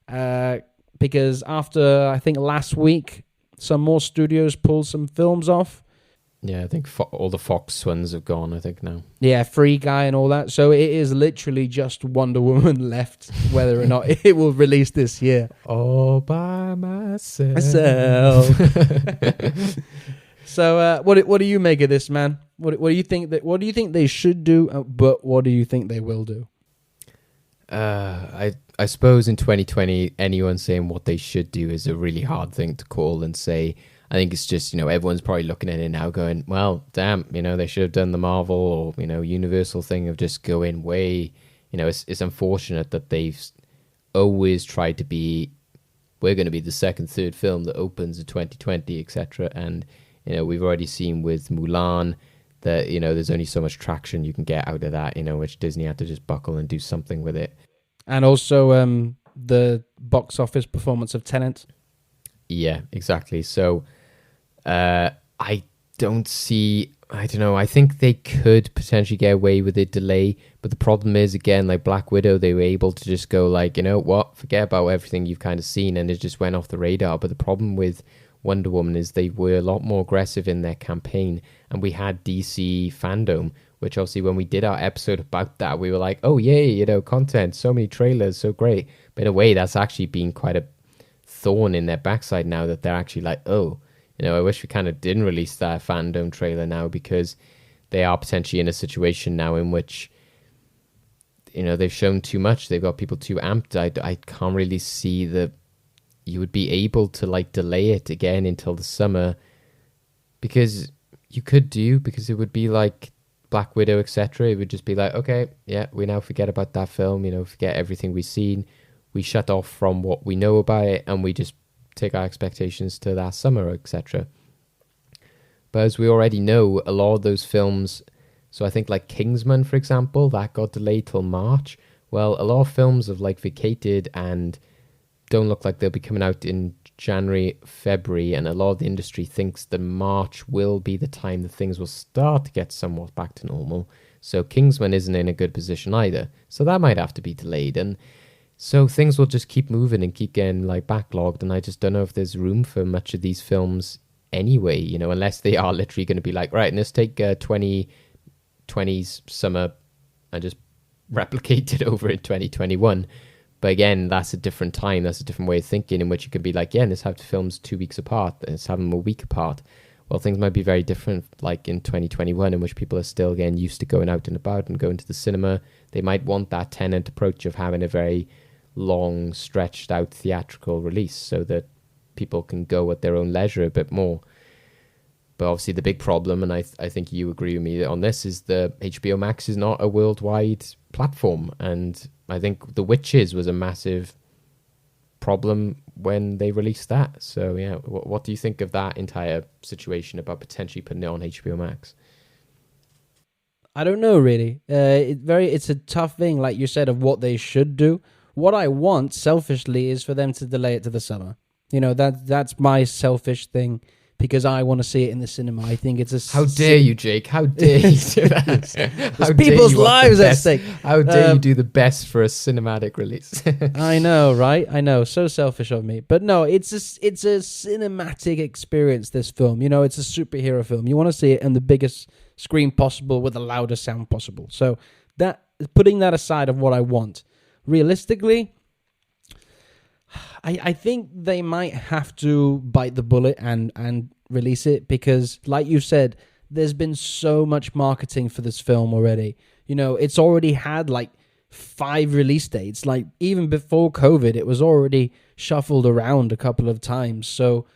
because after, I think, last week, some more studios pulled some films off. Yeah, I think all the Fox ones have gone, I think, now. Yeah, Free Guy and all that. So it is literally just Wonder Woman left, whether or not it will release this year. All by myself. So what do you make of this, man? What do you think they should do, but what do you think they will do? I suppose in 2020, anyone saying what they should do is a really hard thing to call and say. I think it's just, everyone's probably looking at it now going, well, damn, they should have done the Marvel or, Universal thing of just going way, it's unfortunate that they've always tried to be, we're going to be the second, third film that opens in 2020, etc. And, we've already seen with Mulan that, there's only so much traction you can get out of that, which Disney had to just buckle and do something with it. And also the box office performance of Tenet. Yeah, exactly. So I don't know. I think they could potentially get away with a delay, but the problem is, again, like Black Widow, they were able to just go like, forget about everything you've kind of seen, and it just went off the radar. But the problem with Wonder Woman is they were a lot more aggressive in their campaign, and we had DC fandom, which obviously when we did our episode about that, we were like, oh yay, content, so many trailers, so great. But in a way, that's actually been quite a thorn in their backside now that they're actually like, oh, I wish we kind of didn't release that fandom trailer now, because they are potentially in a situation now in which, they've shown too much. They've got people too amped. I can't really see that you would be able to like delay it again until the summer, because it would be like Black Widow, etc. It would just be like, okay, yeah, we now forget about that film, forget everything we've seen. We shut off from what we know about it, and we just take our expectations to that summer, etc. But as we already know, a lot of those films, so I think like Kingsman, for example, that got delayed till March. Well, a lot of films have like vacated and don't look like they'll be coming out in January, February, and a lot of the industry thinks that March will be the time that things will start to get somewhat back to normal. So Kingsman isn't in a good position either. So that might have to be delayed, and so things will just keep moving and keep getting like backlogged, and I just don't know if there's room for much of these films anyway, unless they are literally going to be like, right, let's take 2020's summer and just replicate it over in 2021. But again, that's a different time, that's a different way of thinking, in which you could be like, yeah, let's have the films 2 weeks apart, let's have them a week apart. Well, things might be very different like in 2021, in which people are still getting used to going out and about and going to the cinema. They might want that Tenet approach of having a very long, stretched out theatrical release so that people can go at their own leisure a bit more. But obviously the big problem, and I think you agree with me on this, is the HBO Max is not a worldwide platform. And I think The Witches was a massive problem when they released that. So yeah, what do you think of that entire situation about potentially putting it on HBO Max? I don't know, really. It's a tough thing, like you said, of what they should do. What I want, selfishly, is for them to delay it to the summer. That's my selfish thing, because I want to see it in the cinema. I think it's a... How dare you, Jake? How dare you do that? It's people's lives at stake. How dare you do the best for a cinematic release? I know, right? I know. So selfish of me. But no, it's a cinematic experience, this film. It's a superhero film. You want to see it in the biggest screen possible with the loudest sound possible. So that, putting that aside of what I want, realistically, I think they might have to bite the bullet and release it, because, like you said, there's been so much marketing for this film already. It's already had like 5 release dates. Like even before COVID, it was already shuffled around a couple of times. So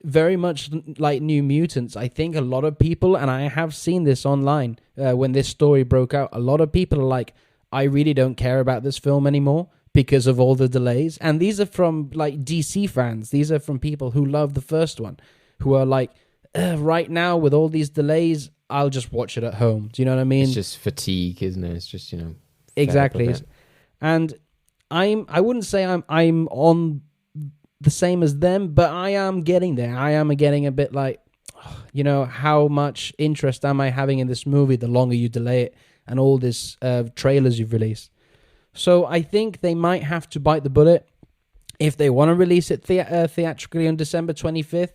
very much like New Mutants, I think a lot of people, and I have seen this online when this story broke out, a lot of people are like, I really don't care about this film anymore, because of all the delays. And these are from like DC fans. These are from people who love the first one, who are like, right now with all these delays, I'll just watch it at home. Do you know what I mean? It's just fatigue, isn't it? It's just, Exactly. And I wouldn't say I'm on the same as them, but I am getting there. I am getting a bit like, how much interest am I having in this movie the longer you delay it and all this trailers you've released. So I think they might have to bite the bullet if they want to release it theatrically on December 25th.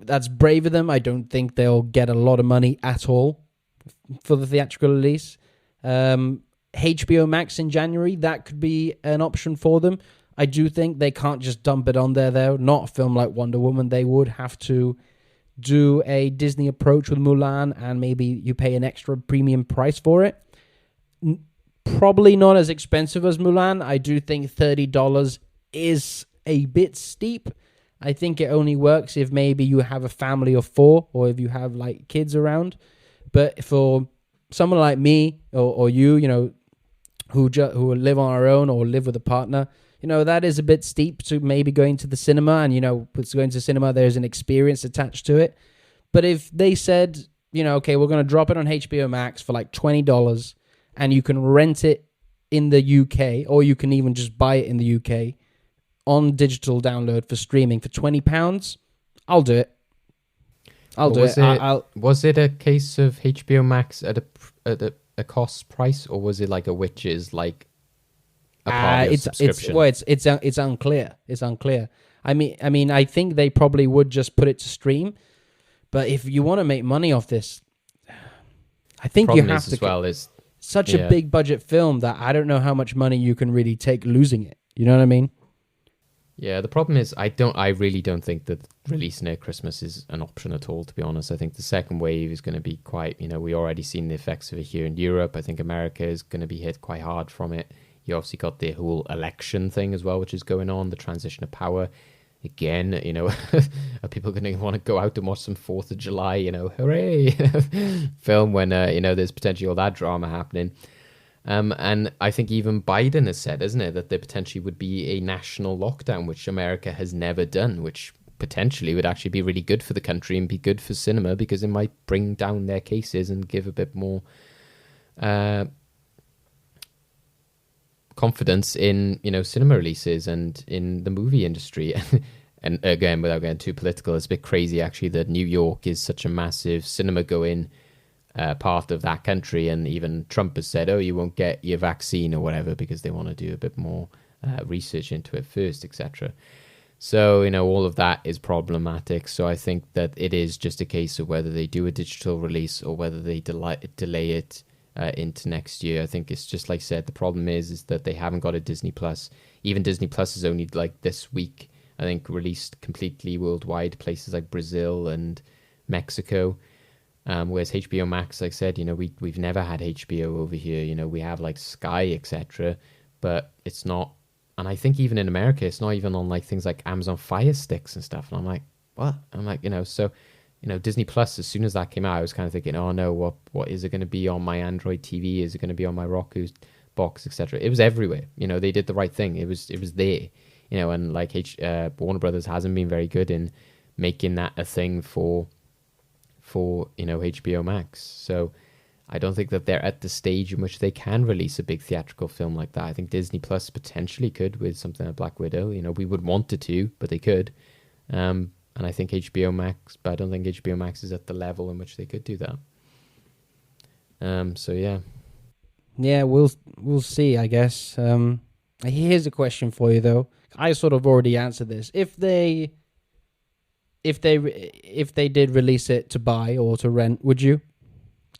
That's brave of them. I don't think they'll get a lot of money at all for the theatrical release. HBO Max in January, that could be an option for them. I do think they can't just dump it on there, though. Not a film like Wonder Woman. They would have to do a Disney approach with Mulan, and maybe you pay an extra premium price for it. Probably not as expensive as Mulan. I do think $30 is a bit steep. I think it only works if maybe you have a family of 4 or if you have like kids around. But for someone like me or you, who live on our own or live with a partner, that is a bit steep to maybe going to the cinema. And, with going to cinema, there's an experience attached to it. But if they said, okay, we're going to drop it on HBO Max for like $20 and you can rent it in the UK, or you can even just buy it in the UK on digital download for streaming for £20, I'll do it. Was it a case of HBO Max at a cost price, or was it like a Witches, like a part of your subscription? It's unclear. It's unclear. I mean, I think they probably would just put it to stream, but if you want to make money off this, I think you have to. Is such a big budget film that I don't know how much money you can really take losing it. You know what I mean? Yeah, the problem is I really don't think that releasing it at Christmas is an option at all, to be honest. I think the second wave is going to be quite, we already seen the effects of it here in Europe. I think America is going to be hit quite hard from it. You obviously got the whole election thing as well, which is going on, the transition of power. Again, are people going to want to go out and watch some 4th of July, hooray, film when, there's potentially all that drama happening. And I think even Biden has said, isn't it, that there potentially would be a national lockdown, which America has never done, which potentially would actually be really good for the country and be good for cinema because it might bring down their cases and give a bit more confidence in, cinema releases and in the movie industry. And again, without getting too political, it's a bit crazy actually that New York is such a massive cinema-going part of that country, and even Trump has said, you won't get your vaccine or whatever because they want to do a bit more research into it first, etc. So, all of that is problematic. So I think that it is just a case of whether they do a digital release or whether they delay it into next year. I think it's just like I said, the problem is that they haven't got a Disney Plus. Even Disney Plus is only like this week, I think, released completely worldwide, places like Brazil and Mexico. Whereas HBO Max, like I said, we've never had HBO over here. We have like Sky, etc. But it's not, and I think even in America, it's not even on like things like Amazon Fire Sticks and stuff. And I'm like, what? I'm like, so, Disney Plus, as soon as that came out, I was kind of thinking, oh no, what is it going to be on my Android TV? Is it going to be on my Roku box, etc.? It was everywhere. They did the right thing. It was there. And like Warner Brothers hasn't been very good in making that a thing for HBO Max. So I don't think that they're at the stage in which they can release a big theatrical film like that. I think Disney Plus potentially could with something like Black Widow. We would want it to, but they could. And I think HBO Max, but I don't think HBO Max is at the level in which they could do that. So yeah. Yeah, we'll see, I guess. Here's a question for you though. I sort of already answered this. If they did release it to buy or to rent, would you?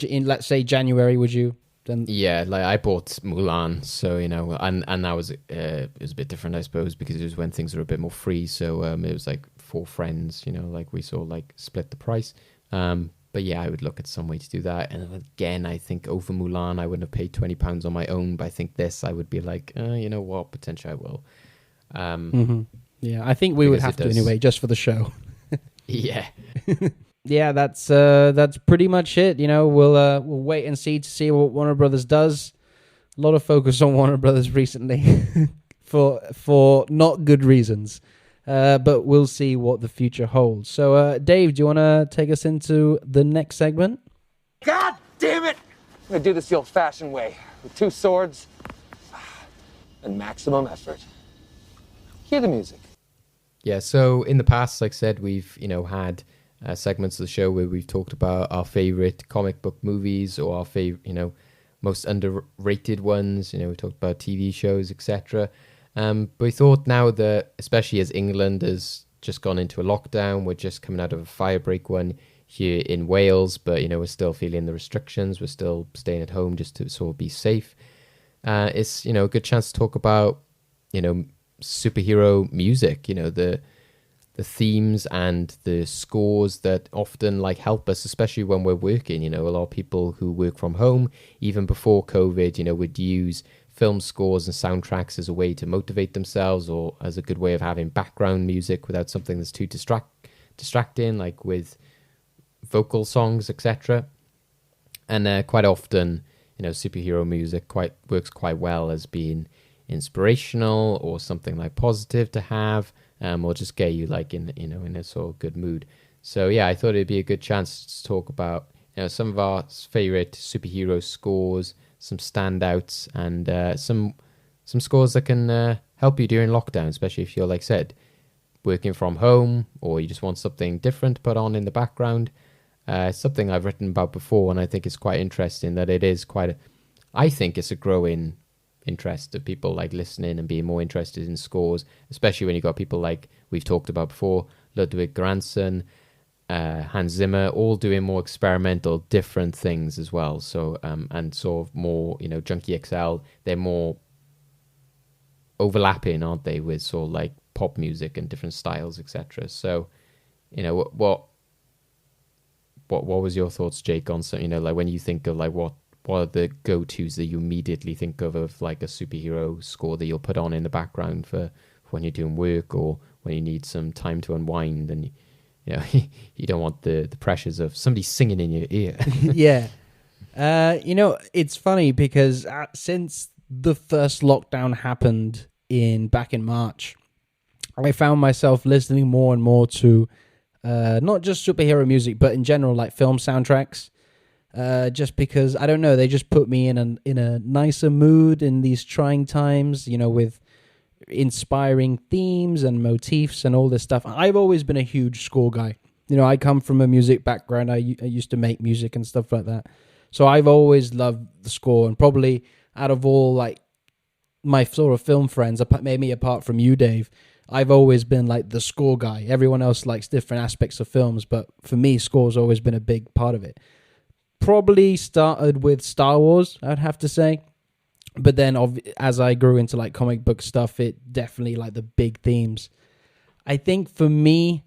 In, let's say, January, would you? Then yeah, like I bought Mulan, so and that was it was a bit different, I suppose, because it was when things were a bit more free. So it was like 4 friends, like we sort of like split the price. But yeah, I would look at some way to do that. And again, I think over Mulan, I wouldn't have paid £20 on my own. But I think this, I would be like, you know what, potentially I will. Yeah, I think we would have to anyway, just for the show. Yeah. Yeah, that's pretty much it. We'll wait and see what Warner Brothers does. A lot of focus on Warner Brothers recently for not good reasons. But we'll see what the future holds. So, Dave, do you want to take us into the next segment? God damn it! I'm gonna do this the old-fashioned way, with 2 swords and maximum effort. Hear the music. Yeah, so in the past, like I said, we've, had segments of the show where we've talked about our favorite comic book movies or our favorite, most underrated ones. We talked about TV shows, etc. But we thought now that, especially as England has just gone into a lockdown, we're just coming out of a firebreak one here in Wales, but, we're still feeling the restrictions. We're still staying at home just to sort of be safe. It's, a good chance to talk about, superhero music, the themes and the scores that often help us, especially when we're working. A lot of people who work from home, even before COVID, would use film scores and soundtracks as a way to motivate themselves, or as a good way of having background music without something that's too distracting, like with vocal songs, etc. And quite often, superhero music works quite well as being inspirational or something positive to have, or just get you in a sort of good mood. So yeah, I thought it'd be a good chance to talk about some of our favorite superhero scores, some standouts, and some scores that can help you during lockdown, especially if you're, like I said, working from home, or you just want something different to put on in the background. Something I've written about before, and I think it's quite interesting that it is I think it's a growing interest of people listening and being more interested in scores, especially when you've got people like we've talked about before, Ludwig Göransson, Hans Zimmer, all doing more experimental, different things as well. So, and sort of more, Junkie XL, they're more overlapping, aren't they, with sort of pop music and different styles, etc. So, what was your thoughts, Jake, on some, when you think of what are the go-tos that you immediately think of a superhero score that you'll put on in the background for when you're doing work, or when you need some time to unwind and you don't want the pressures of somebody singing in your ear? Yeah. It's funny because since the first lockdown happened back in March, I found myself listening more and more to not just superhero music, but in general, film soundtracks. Just because, I don't know, they just put me in a nicer mood in these trying times, with inspiring themes and motifs and all this stuff. I've always been a huge score guy. I come from a music background. I used to make music and stuff like that. So I've always loved the score, and probably out of all my sort of film friends, maybe apart from you, Dave, I've always been the score guy. Everyone else likes different aspects of films, but for me, score's always been a big part of it. Probably started with Star Wars, I'd have to say. But then as I grew into comic book stuff, it definitely the big themes. I think for me,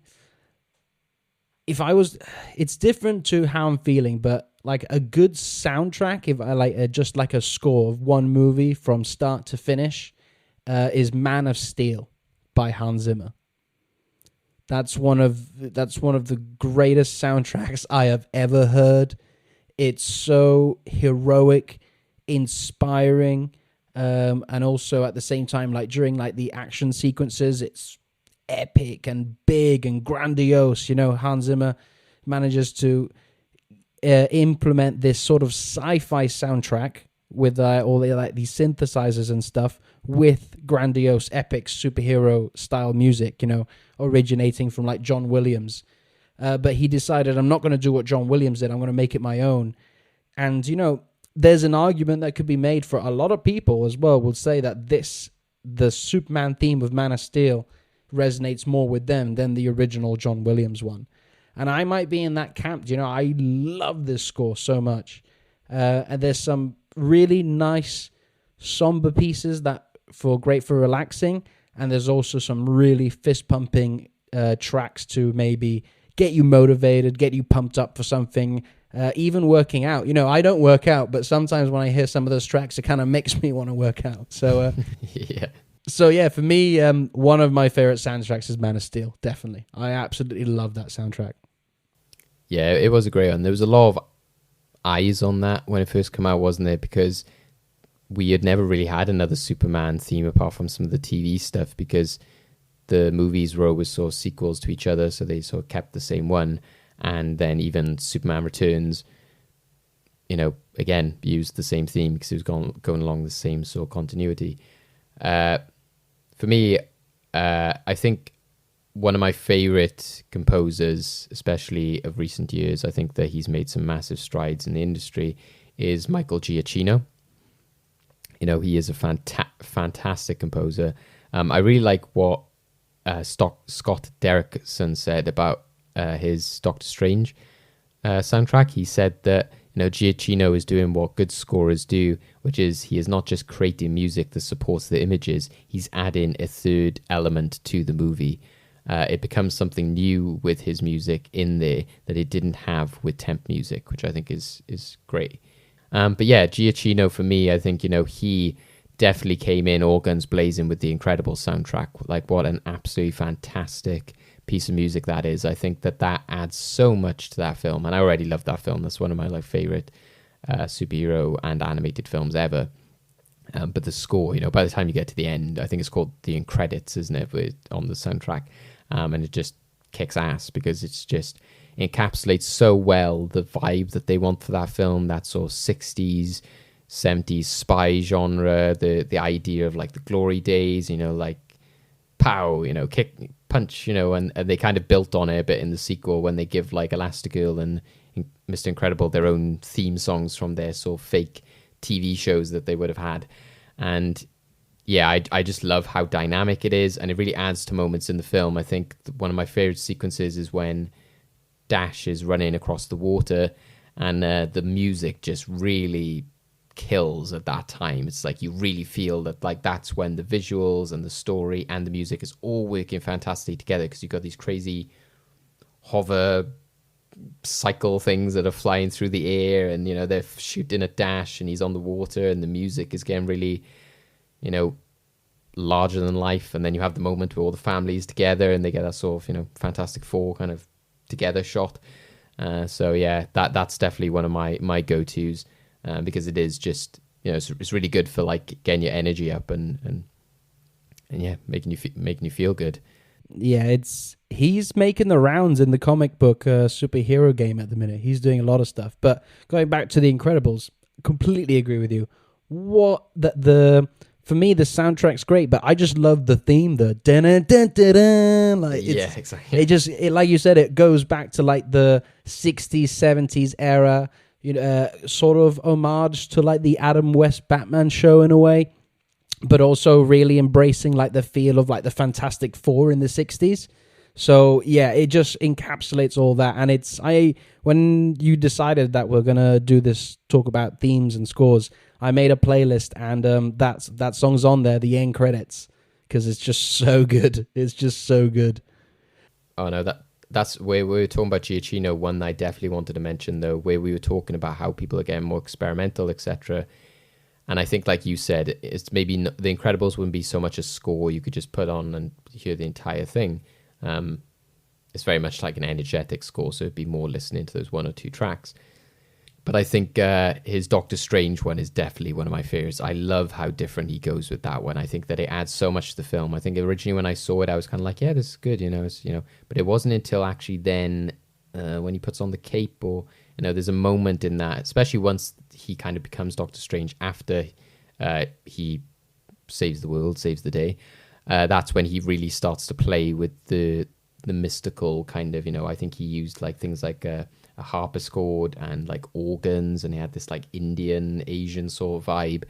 it's different to how I'm feeling, but a good soundtrack, if I just a score of one movie from start to finish, is Man of Steel by Hans Zimmer. That's one of the greatest soundtracks I have ever heard. It's so heroic, inspiring, and also at the same time, during the action sequences, it's epic and big and grandiose. Hans Zimmer manages to implement this sort of sci-fi soundtrack with all these synthesizers and stuff, with grandiose, epic superhero style music. Originating from John Williams. But he decided, I'm not going to do what John Williams did. I'm going to make it my own. And, there's an argument that could be made for a lot of people as well, will say that the Superman theme of Man of Steel resonates more with them than the original John Williams one. And I might be in that camp. I love this score so much. And there's some really nice somber pieces that great for relaxing. And there's also some really fist-pumping tracks to maybe get you motivated, get you pumped up for something, even working out. I don't work out, but sometimes when I hear some of those tracks, it kind of makes me want to work out. So, yeah. So, yeah, for me, one of my favorite soundtracks is Man of Steel, definitely. I absolutely love that soundtrack. Yeah, it was a great one. There was a lot of eyes on that when it first came out, wasn't there? Because we had never really had another Superman theme apart from some of the TV stuff, because the movies were always sort of sequels to each other, so they sort of kept the same one. And then even Superman Returns, again, used the same theme because it was going along the same sort of continuity. For me, I think one of my favorite composers, especially of recent years, I think that he's made some massive strides in the industry, is Michael Giacchino. He is a fantastic composer. I really like what Scott Derrickson said about his Doctor Strange soundtrack. He said that Giacchino is doing what good scorers do, which is he is not just creating music that supports the images, he's adding a third element to the movie. It becomes something new with his music in there that it didn't have with temp music, which I think is great. But yeah, Giacchino for me, I think, he definitely came in all guns blazing with the Incredibles soundtrack. Like, what an absolutely fantastic piece of music that is. I think that adds so much to that film, and I already love that film. That's one of my favorite superhero and animated films ever. But the score, by the time you get to the end, I think it's called the end credits, isn't it, on the soundtrack, and it just kicks ass because it's just encapsulates so well the vibe that they want for that film, that sort of 60s 70s spy genre, the idea of the glory days, pow, kick, punch, and they kind of built on it a bit in the sequel when they give Elastigirl and Mr. Incredible their own theme songs from their sort of fake TV shows that they would have had. And yeah, I just love how dynamic it is, and it really adds to moments in the film. I think one of my favorite sequences is when Dash is running across the water, and the music just really kills at that time. It's you really feel that that's when the visuals and the story and the music is all working fantastically together, because you've got these crazy hover cycle things that are flying through the air, and they're shooting at Dash and he's on the water, and the music is getting really larger than life. And then you have the moment where all the families together and they get that sort of Fantastic Four kind of together shot. So yeah, that's definitely one of my go-tos, because it is just it's really good for getting your energy up and yeah, making you feel good. Yeah, he's making the rounds in the comic book superhero game at the minute. He's doing a lot of stuff. But going back to the Incredibles, completely agree with you. For me, the soundtrack's great, but I just love the theme, the dun dun dun dun. Yeah, exactly. It like you said, it goes back to the 60s, 70s era, sort of homage to the Adam West Batman show in a way, but also really embracing the feel of the Fantastic Four in the 60s. So yeah, it just encapsulates all that. And when you decided that we're gonna do this talk about themes and scores, I made a playlist, and that song's on there, the end credits, because it's just so good. It's just so good. Oh no, that's where we were talking about Giacchino. One I definitely wanted to mention, though, where we were talking about how people are getting more experimental, etc. And I think, like you said, it's maybe the Incredibles wouldn't be so much a score you could just put on and hear the entire thing. It's very much like an energetic score, so it'd be more listening to those one or two tracks. But I think his Doctor Strange one is definitely one of my favorites. I love how different he goes with that one. I think that it adds so much to the film. I think originally when I saw it, I was kind of yeah, this is good, But it wasn't until actually then when he puts on the cape, or there's a moment in that, especially once he kind of becomes Doctor Strange after he saves the world, saves the day. That's when he really starts to play with the mystical kind of, I think he used things like a harpsichord and organs, and he had this Indian Asian sort of vibe.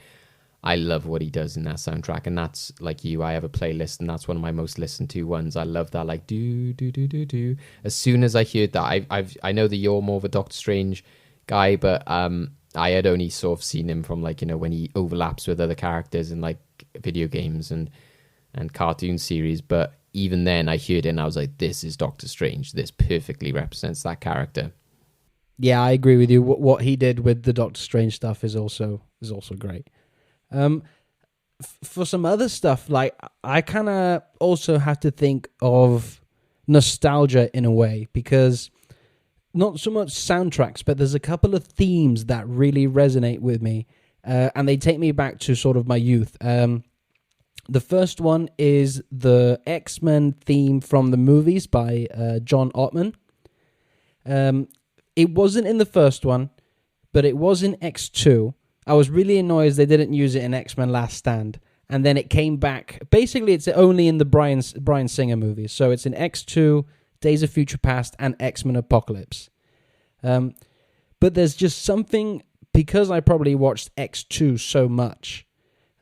I love what he does in that soundtrack, and that's I have a playlist, and that's one of my most listened to ones. I love that do do do do do. As soon as I heard that, I know that you're more of a Doctor Strange guy, but I had only sort of seen him from when he overlaps with other characters in video games and cartoon series. But even then I heard it and I was this is Doctor Strange. This perfectly represents that character. Yeah, I agree with you. What he did with the Doctor Strange stuff is also great. For some other stuff, I kind of also have to think of nostalgia in a way, because not so much soundtracks, but there's a couple of themes that really resonate with me. and they take me back to sort of my youth. The first one is the X-Men theme from the movies by John Ottman. It wasn't in the first one, but it was in X2. I was really annoyed they didn't use it in X-Men Last Stand. And then it came back. Basically, it's only in the Bryan Singer movies. So it's in X2, Days of Future Past, and X-Men Apocalypse. But there's just something, because I probably watched X2 so much,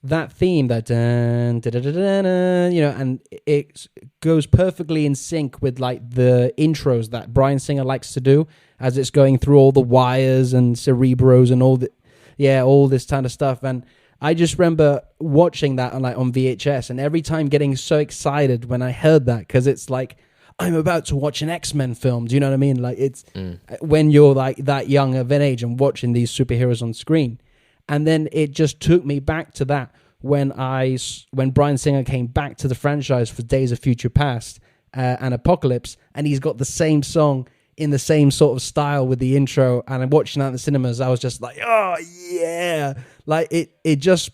that theme, that dun, da, da, da, da, da, you know, and it goes perfectly in sync with like the intros that Bryan Singer likes to do as it's going through all the wires and Cerebros and all this kind of stuff. And I just remember watching that on VHS, and every time getting so excited when I heard that, because it's like, I'm about to watch an X-Men film. Do you know what I mean? Like, it's when you're like that young of an age and watching these superheroes on screen. And then it just took me back to that when Bryan Singer came back to the franchise for Days of Future Past and Apocalypse, and he's got the same song in the same sort of style with the intro, and I'm watching that in the cinemas. I was just like, oh yeah, like it just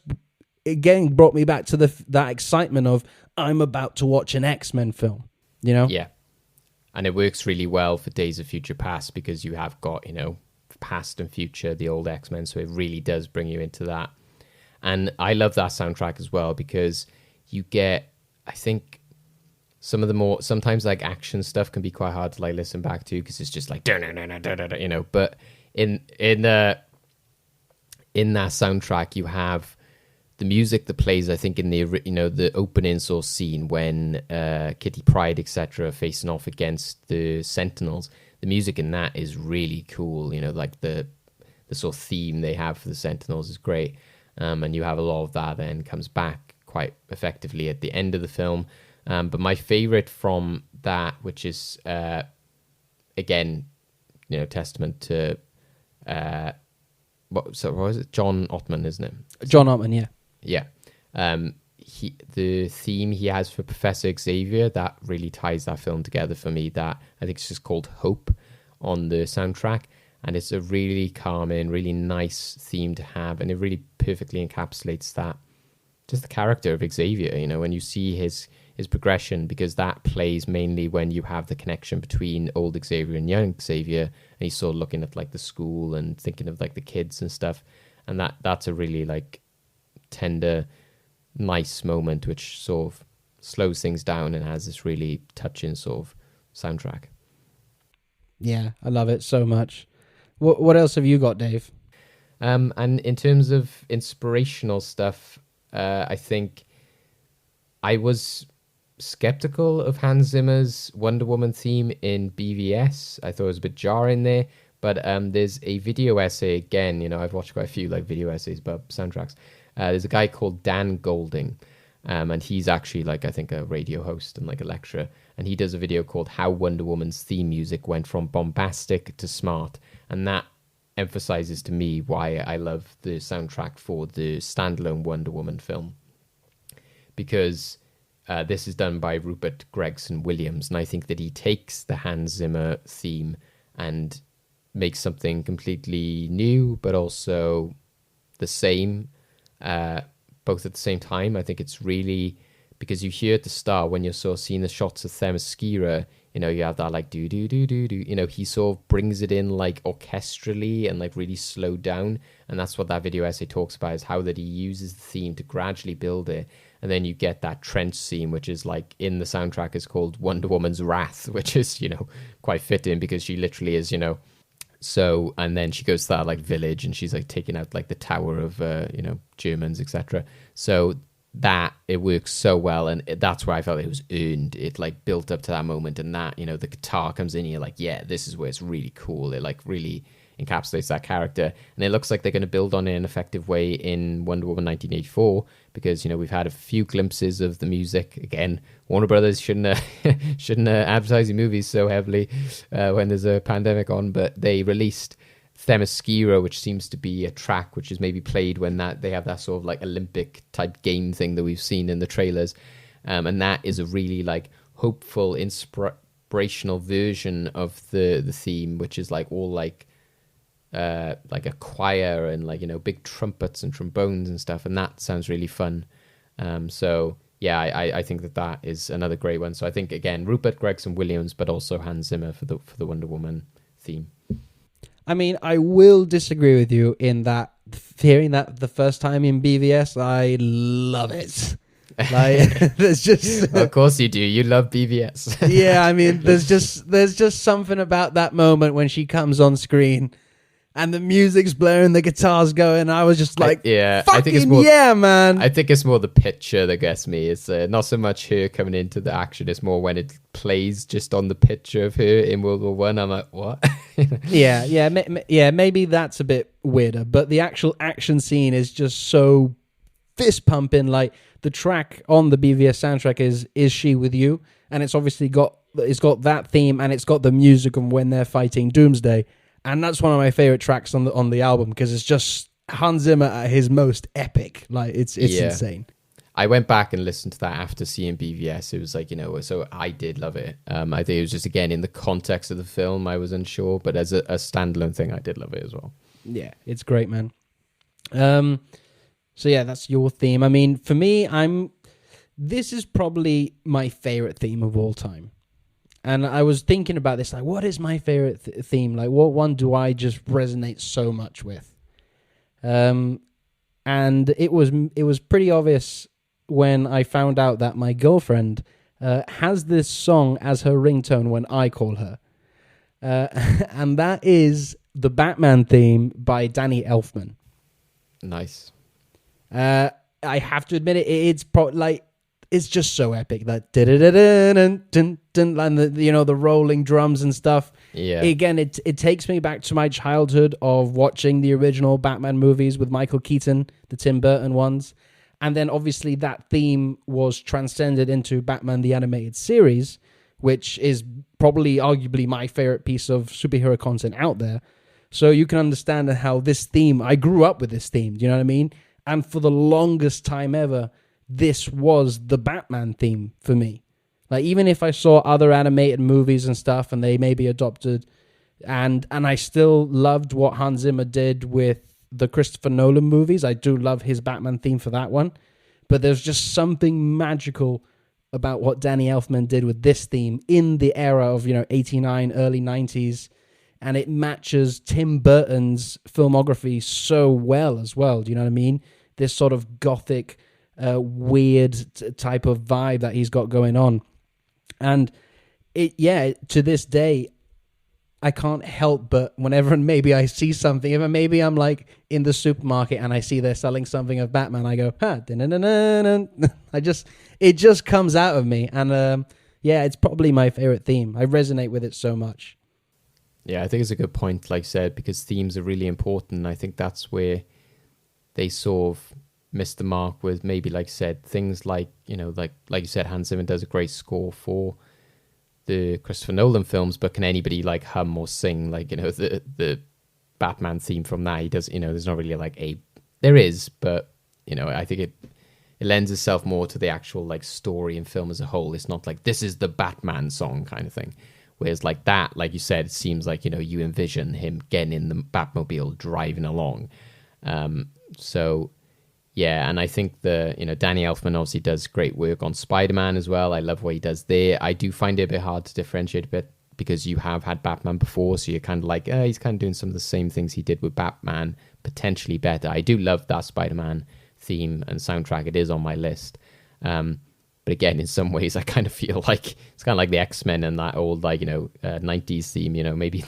again brought me back to that excitement of, I'm about to watch an X-Men film, you know? Yeah. And it works really well for Days of Future Past because you have got, you know, past and future, the old X-Men, so it really does bring you into that. And I love that soundtrack as well because you get, I think, some of the more, sometimes like action stuff can be quite hard to like listen back to because it's just like, you know, but in that soundtrack you have the music that plays, I think, in the, you know, the opening sort of scene when Kitty Pryde, etc., facing off against the Sentinels. The music in that is really cool. You know, like the sort of theme they have for the Sentinels is great. And you have a lot of that then comes back quite effectively at the end of the film. But my favorite from that, which is, again, you know, testament to, what was it? John Ottman, isn't it? John Ottman, yeah. Yeah. The theme he has for Professor Xavier, that really ties that film together for me. That I think it's just called Hope on the soundtrack. And it's a really calming, really nice theme to have. And it really perfectly encapsulates that, just the character of Xavier, you know, when you see his progression, because that plays mainly when you have the connection between old Xavier and young Xavier. And he's sort of looking at like the school and thinking of like the kids and stuff. And that's a really like tender, nice moment, which sort of slows things down and has this really touching sort of soundtrack. Yeah, I love it so much. What else have you got, Dave? And in terms of inspirational stuff, I think I was skeptical of Hans Zimmer's Wonder Woman theme in BVS. I thought it was a bit jarring there, but there's a video essay again. You know, I've watched quite a few like video essays about soundtracks. There's a guy called Dan Golding, and he's actually like, I think, a radio host and like a lecturer, and he does a video called How Wonder Woman's theme music went from bombastic to smart, and that emphasizes to me why I love the soundtrack for the standalone Wonder Woman film, because this is done by Rupert Gregson Williams, and I think that he takes the Hans Zimmer theme and makes something completely new, but also the same, both at the same time. I think it's really, because you hear at the start when you're sort of seeing the shots of Themyscira, you know, you have that like do do do do do, you know, he sort of brings it in like orchestrally and like really slowed down, and that's what that video essay talks about, is how that he uses the theme to gradually build it, and then you get that trench scene, which is like in the soundtrack is called Wonder Woman's Wrath, which is, you know, quite fitting because she literally is, you know. So, and then she goes to that like village and she's like taking out like the tower of, you know, Germans, etc. So that, it works so well, and that's where I felt it was earned. It like built up to that moment, and that, you know, the guitar comes in and you're like, yeah, this is where it's really cool. It like really encapsulates that character, and it looks like they're going to build on it in an effective way in Wonder Woman 1984, because, you know, we've had a few glimpses of the music. Again, Warner Brothers shouldn't advertise the movies so heavily when there's a pandemic on, but they released Themyscira, which seems to be a track which is maybe played when that they have that sort of like Olympic type game thing that we've seen in the trailers, and that is a really like hopeful, inspirational version of the theme, which is like all like like a choir and like, you know, big trumpets and trombones and stuff, and that sounds really fun. So yeah, I think that is another great one. So I think again, Rupert Gregson Williams, but also Hans Zimmer for the Wonder Woman theme. I mean, I will disagree with you in that hearing that the first time in BVS, I love it. Like, there's just Of course you do. You love BVS. yeah. I mean, there's just something about that moment when she comes on screen and the music's blaring, the guitar's going. I was just like, I think it's more, yeah, man. I think it's more the picture that gets me. It's not so much her coming into the action. It's more when it plays just on the picture of her in World War One. I'm like, what? yeah. Maybe that's a bit weirder, but the actual action scene is just so fist pumping. Like the track on the BVS soundtrack is She With You, and it's obviously got that theme, and it's got the music of when they're fighting Doomsday. And that's one of my favorite tracks on the album because it's just Hans Zimmer at his most epic. Like it's insane. I went back and listened to that after seeing BVS. It was like, you know, so I did love it. I think it was just, again, in the context of the film, I was unsure, but as a standalone thing, I did love it as well. Yeah, it's great, man. So yeah, that's your theme. I mean, for me, this is probably my favorite theme of all time. And I was thinking about this, like, what is my favorite theme? Like, what one do I just resonate so much with? And it was pretty obvious when I found out that my girlfriend has this song as her ringtone when I call her. And that is the Batman theme by Danny Elfman. Nice. I have to admit it's just so epic. That and the rolling drums and stuff. Yeah. Again, it takes me back to my childhood of watching the original Batman movies with Michael Keaton, the Tim Burton ones. And then obviously that theme was transcended into Batman the Animated Series, which is probably arguably my favorite piece of superhero content out there. So you can understand how this theme, I grew up with this theme, do you know what I mean? And for the longest time ever, this was the Batman theme for me. Like, even if I saw other animated movies and stuff and they maybe adopted, and I still loved what Hans Zimmer did with the Christopher Nolan movies. I do love his Batman theme for that one. But there's just something magical about what Danny Elfman did with this theme in the era of, 89, early 90s. And it matches Tim Burton's filmography so well as well. Do you know what I mean? This sort of gothic, weird type of vibe that he's got going on. And to this day, I can't help but whenever maybe I see something, if maybe I'm like in the supermarket and I see they're selling something of Batman, I go, it just comes out of me. And it's probably my favorite theme. I resonate with it so much. Yeah, I think it's a good point, like I said, because themes are really important. I think that's where they sort of missed the mark with maybe, like I said, things like, like you said, Hans Zimmer does a great score for the Christopher Nolan films, but can anybody like hum or sing like, the Batman theme from that? He does, there's not really like there is, but, I think it lends itself more to the actual like story and film as a whole. It's not like this is the Batman song kind of thing. Whereas like that, like you said, it seems like, you envision him getting in the Batmobile driving along. So, yeah, and I think Danny Elfman obviously does great work on Spider-Man as well. I love what he does there. I do find it a bit hard to differentiate a bit because you have had Batman before, so you're kind of like, he's kind of doing some of the same things he did with Batman, potentially better. I do love that Spider-Man theme and soundtrack. It is on my list. But again, in some ways, I kind of feel like it's kind of like the X-Men and that old, 90s theme, maybe,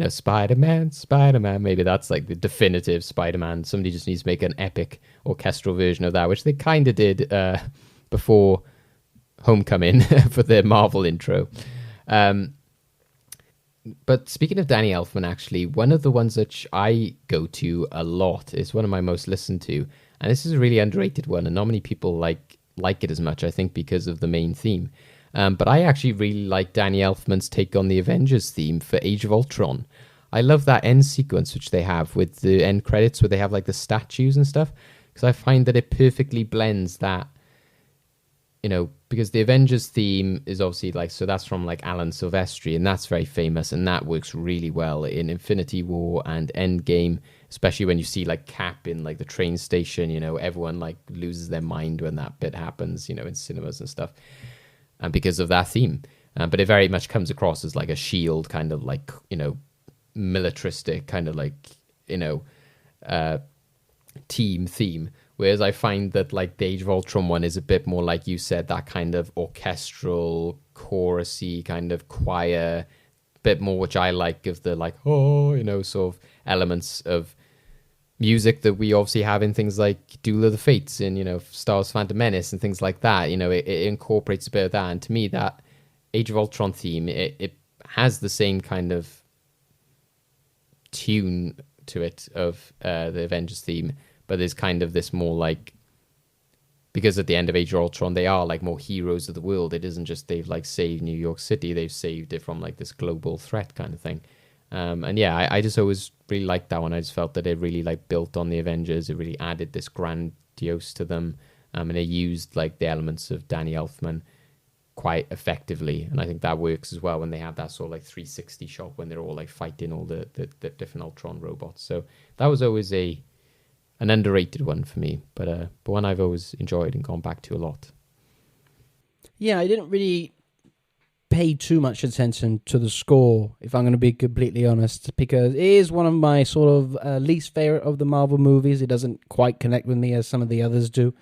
Spider-Man, maybe that's like the definitive Spider-Man. Somebody just needs to make an epic orchestral version of that, which they kind of did before Homecoming for their Marvel intro. But speaking of Danny Elfman, actually, one of the ones that I go to a lot is one of my most listened to. And this is a really underrated one, and not many people like it as much, I think, because of the main theme. But I actually really like Danny Elfman's take on the Avengers theme for Age of Ultron. I love that end sequence which they have with the end credits where they have like the statues and stuff, because I find that it perfectly blends that because the Avengers theme is obviously like, so that's from like Alan Silvestri, and that's very famous, and that works really well in Infinity War and Endgame, especially when you see like Cap in like the train station. Everyone like loses their mind when that bit happens, in cinemas and stuff, and because of that theme. But it very much comes across as like a Shield kind of like, militaristic kind of like, team theme. Whereas I find that like the Age of Ultron one is a bit more, like you said, that kind of orchestral, chorusy kind of choir, bit more, which I like, of the like, sort of elements of music that we obviously have in things like Duel of the Fates and, Star Wars Phantom Menace and things like that. It incorporates a bit of that. And to me, that Age of Ultron theme, it has the same kind of tune to it of the Avengers theme, but there's kind of this more like, because at the end of Age of Ultron, they are like more heroes of the world. It isn't just they've like saved New York City, they've saved it from like this global threat kind of thing. And yeah, I just always really liked that one. I just felt that it really like built on the Avengers. It really added this grandiose to them. And it used like the elements of Danny Elfman quite effectively. And I think that works as well when they have that sort of like 360 shot when they're all like fighting all the different Ultron robots. So that was always an underrated one for me, but one I've always enjoyed and gone back to a lot. Yeah, I didn't really pay too much attention to the score, if I'm going to be completely honest, because it is one of my sort of least favorite of the Marvel movies. It doesn't quite connect with me as some of the others do.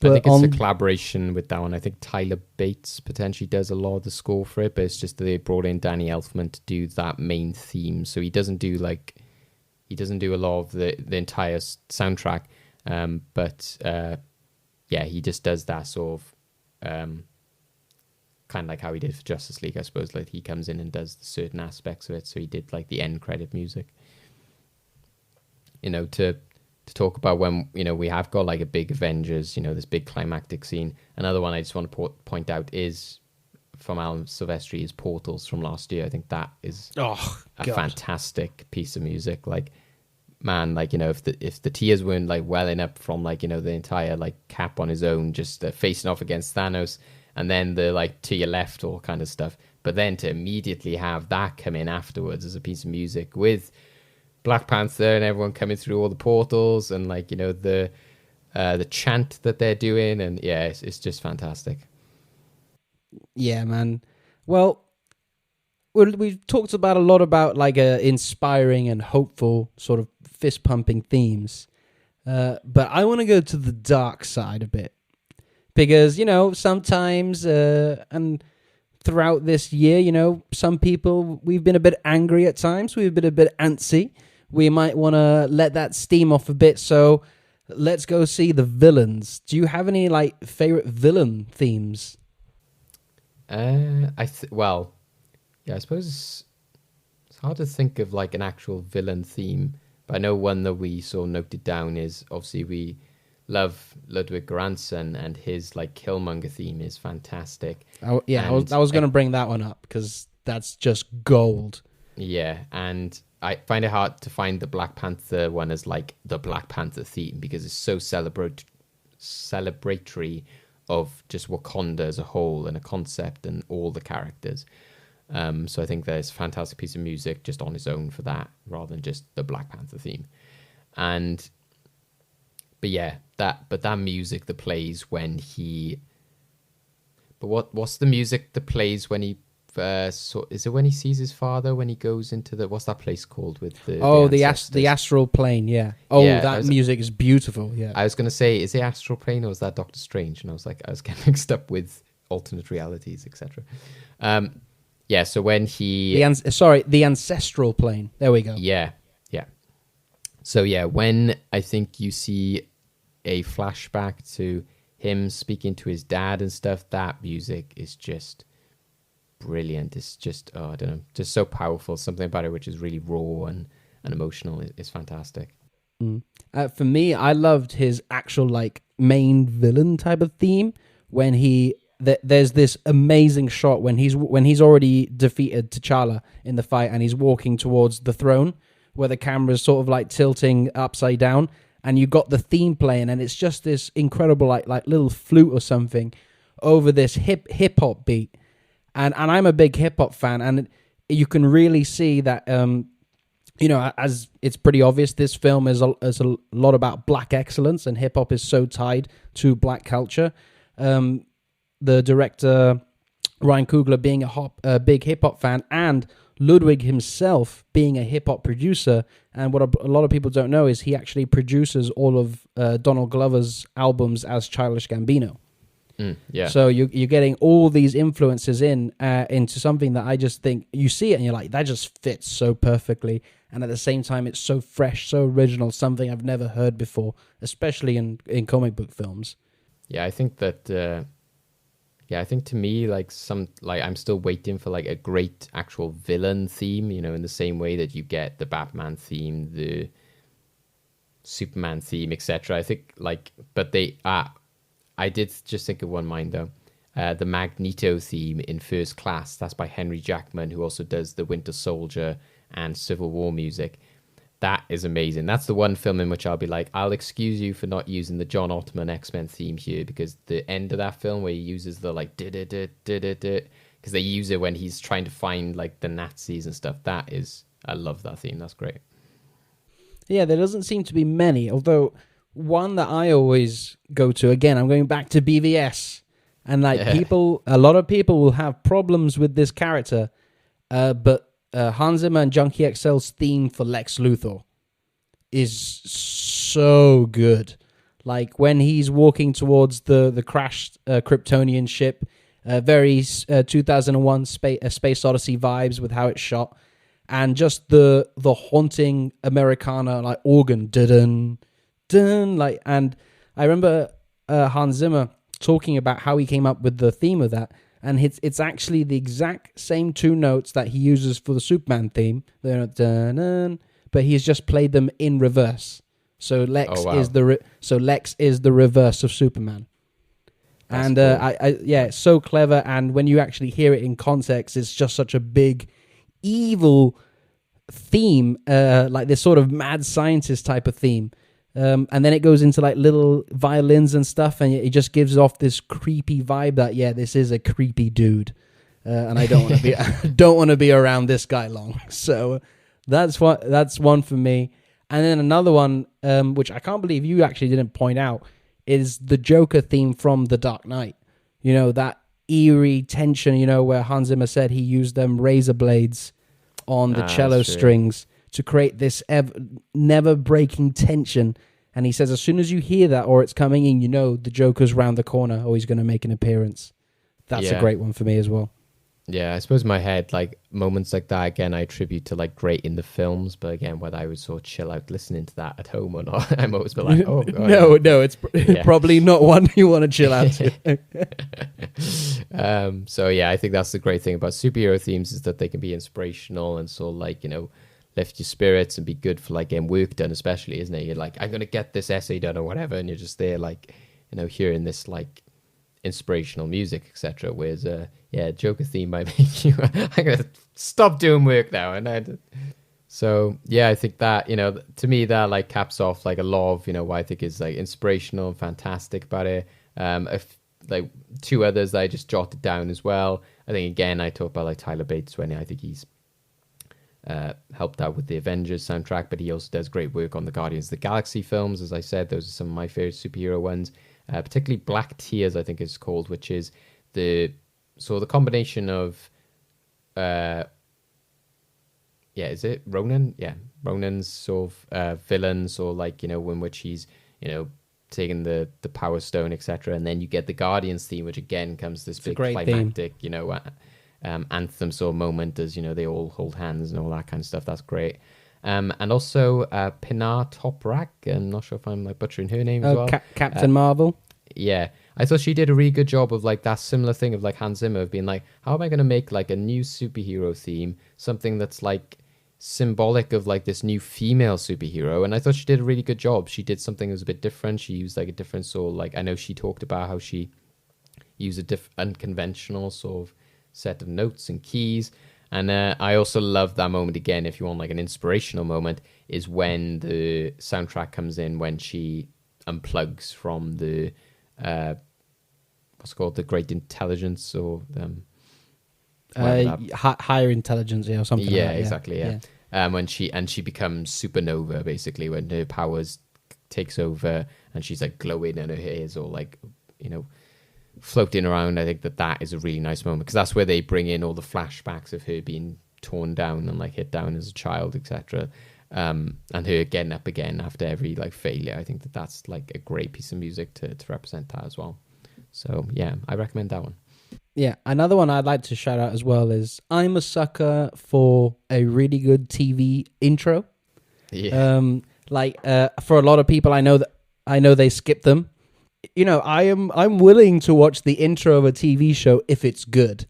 But I think it's a collaboration with that one. I think Tyler Bates potentially does a lot of the score for it, but it's just that they brought in Danny Elfman to do that main theme. So he doesn't do a lot of the entire soundtrack, but he just does that sort of kind of like how he did for Justice League, I suppose. Like he comes in and does certain aspects of it. So he did like the end credit music. To talk about when we have got like a big Avengers, this big climactic scene. Another one I just want to point out is from Alan Silvestri is Portals from last year. I think that is a fantastic piece of music. Like, man, like, if the tears weren't like welling up from like, the entire like Cap on his own, just facing off against Thanos, and then the like to your left, all kind of stuff. But then to immediately have that come in afterwards as a piece of music with Black Panther and everyone coming through all the portals and like, the chant that they're doing, and yeah, it's just fantastic. Yeah, man. Well, we've talked about a lot about like inspiring and hopeful sort of fist pumping themes, but I want to go to the dark side a bit, because sometimes and throughout this year, some people, we've been a bit angry at times, we've been a bit antsy. We might want to let that steam off a bit, so let's go see the villains. Do you have any like favorite villain themes? I suppose it's hard to think of like an actual villain theme, but I know one that we sort of noted down is obviously we love Ludwig Göransson, and his like Killmonger theme is fantastic. Oh yeah, I was going to bring that one up because that's just gold. Yeah, and I find it hard to find the Black Panther one as like the Black Panther theme, because it's so celebratory of just Wakanda as a whole and a concept and all the characters. So I think there's a fantastic piece of music just on its own for that, rather than just the Black Panther theme. But that music that plays when he... But what's the music that plays when he... is it when he sees his father, when he goes into the... What's that place called with the... the astral plane, yeah. That music is beautiful, yeah. I was going to say, is it astral plane or is that Doctor Strange? And I was getting mixed up with alternate realities, etc. So when he... the ancestral plane. There we go. Yeah. So yeah, when I think you see a flashback to him speaking to his dad and stuff, that music is just brilliant. It's just, I don't know, just so powerful. Something about it which is really raw and emotional. It's fantastic. For me, I loved his actual like main villain type of theme when there's this amazing shot when he's already defeated T'Challa in the fight and he's walking towards the throne, where the camera's sort of like tilting upside down, and you got the theme playing, and it's just this incredible like little flute or something over this hip hop beat, and I'm a big hip hop fan, and you can really see that as it's pretty obvious, this film is a lot about black excellence, and hip hop is so tied to black culture. The director Ryan Coogler being a big hip hop fan, and Ludwig himself being a hip hop producer. And what a lot of people don't know is he actually produces all of Donald Glover's albums as Childish Gambino. Yeah. So you're getting all these influences into something that I just think you see it and you're like, that just fits so perfectly. And at the same time, it's so fresh, so original, something I've never heard before, especially in comic book films. Yeah, I think that. I think to me, I'm still waiting for like a great actual villain theme. In the same way that you get the Batman theme, the Superman theme, etc. I think but I did just think of one mind though. The Magneto theme in First Class, that's by Henry Jackman, who also does the Winter Soldier and Civil War music. That is amazing. That's the one film in which I'll be like, I'll excuse you for not using the John Ottman X-Men theme here, because the end of that film where he uses the like because they use it when he's trying to find like the Nazis and stuff. I love that theme. That's great. Yeah, there doesn't seem to be many, although one that I always go to, again, I'm going back to BVS, and a lot of people will have problems with this character, but Hans Zimmer and Junkie XL's theme for Lex Luthor is so good. Like when he's walking towards the crashed Kryptonian ship, very 2001 Space Odyssey vibes with how it's shot, and just the haunting Americana like organ dun dun like. And I remember Hans Zimmer talking about how he came up with the theme of that. And it's actually the exact same two notes that he uses for the Superman theme. They're but he's just played them in reverse. So Lex is the reverse of Superman. That's and cool. It's so clever. And when you actually hear it in context, it's just such a big evil theme, like this sort of mad scientist type of theme. And then it goes into like little violins and stuff, and it just gives off this creepy vibe that this is a creepy dude, and I don't want to be around this guy long. So that's one for me. And then another one, which I can't believe you actually didn't point out, is the Joker theme from The Dark Knight. That eerie tension. Where Hans Zimmer said he used them razor blades on the cello strings to create this never breaking tension. And he says, as soon as you hear that or it's coming in, the Joker's round the corner or he's going to make an appearance. That's a great one for me as well. Yeah, I suppose in my head, like moments like that, again, I attribute to like great in the films. But again, whether I would sort of chill out listening to that at home or not, I'm always been like, oh, God. No, it's probably not one you want to chill out to. So yeah, I think that's the great thing about superhero themes is that they can be inspirational and sort of like, lift your spirits and be good for like getting work done, especially, isn't it? You're like, I'm going to get this essay done or whatever. And you're just there like, hearing this like inspirational music, etc. Whereas, Joker theme might make you, I'm going to stop doing work now. So I think that, to me that like caps off like a lot of, what I think is like inspirational and fantastic about it. Like two others that I just jotted down as well. I think again, I talk about like Tyler Bates when I think he's helped out with the Avengers soundtrack, but he also does great work on the Guardians of the Galaxy films. As I said, those are some of my favorite superhero ones, particularly Black Tears, I think it's called, which is the combination of is it Ronan? Yeah, Ronan's sort of villains, or like, in which he's, taking the Power Stone, etc. And then you get the Guardians theme, which again comes this big climactic, anthem sort of moment as, they all hold hands and all that kind of stuff. That's great. And also Pinar Toprak, I'm not sure if I'm like butchering her name as well. Captain Marvel. Yeah, I thought she did a really good job of like that similar thing of like Hans Zimmer of being like, how am I going to make like a new superhero theme, something that's like symbolic of like this new female superhero? And I thought she did a really good job. She did something that was a bit different. She used like a different sort of like, I know she talked about how she used a unconventional sort of set of notes and keys. And I also love that moment again, if you want like an inspirational moment, is when the soundtrack comes in when she unplugs from the what's it called, the Great Intelligence, or higher intelligence, or something. Yeah, like that. exactly. Yeah. When she becomes supernova, basically, when her powers takes over, and she's like glowing, and her hair is all like, floating around. I think that is a really nice moment, because that's where they bring in all the flashbacks of her being torn down and like hit down as a child, etc. And her getting up again after every like failure. I think that's like a great piece of music to represent that as well. So yeah, I recommend that one. Yeah, another one I'd like to shout out as well is I'm a sucker for a really good TV intro. Yeah. For a lot of people, I know they skip them. I'm willing to watch the intro of a TV show if it's good.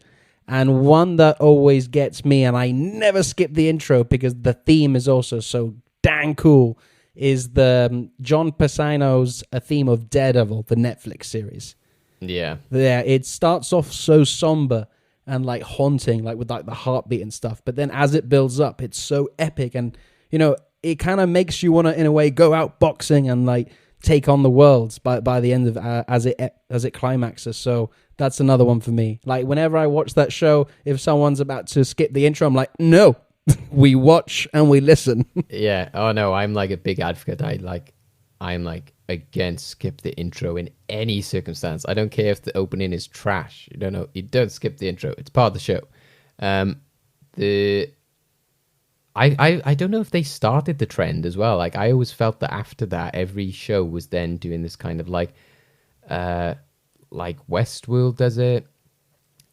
And one that always gets me, and I never skip the intro because the theme is also so dang cool, is the John Pisano's theme of Daredevil, the Netflix series. Yeah. Yeah, it starts off so somber and like haunting, like with like the heartbeat and stuff. But then as it builds up, it's so epic, and it kind of makes you want to, in a way, go out boxing and like take on the world by the end of as it climaxes. So that's another one for me. Like whenever I watch that show, if someone's about to skip the intro, I'm like, no, we watch and we listen. Yeah. Oh no, I'm like a big advocate. I'm like against skip the intro in any circumstance. I don't care if the opening is trash. You don't skip the intro. It's part of the show. I don't know if they started the trend as well. Like I always felt that after that, every show was then doing this kind of like Westworld does it,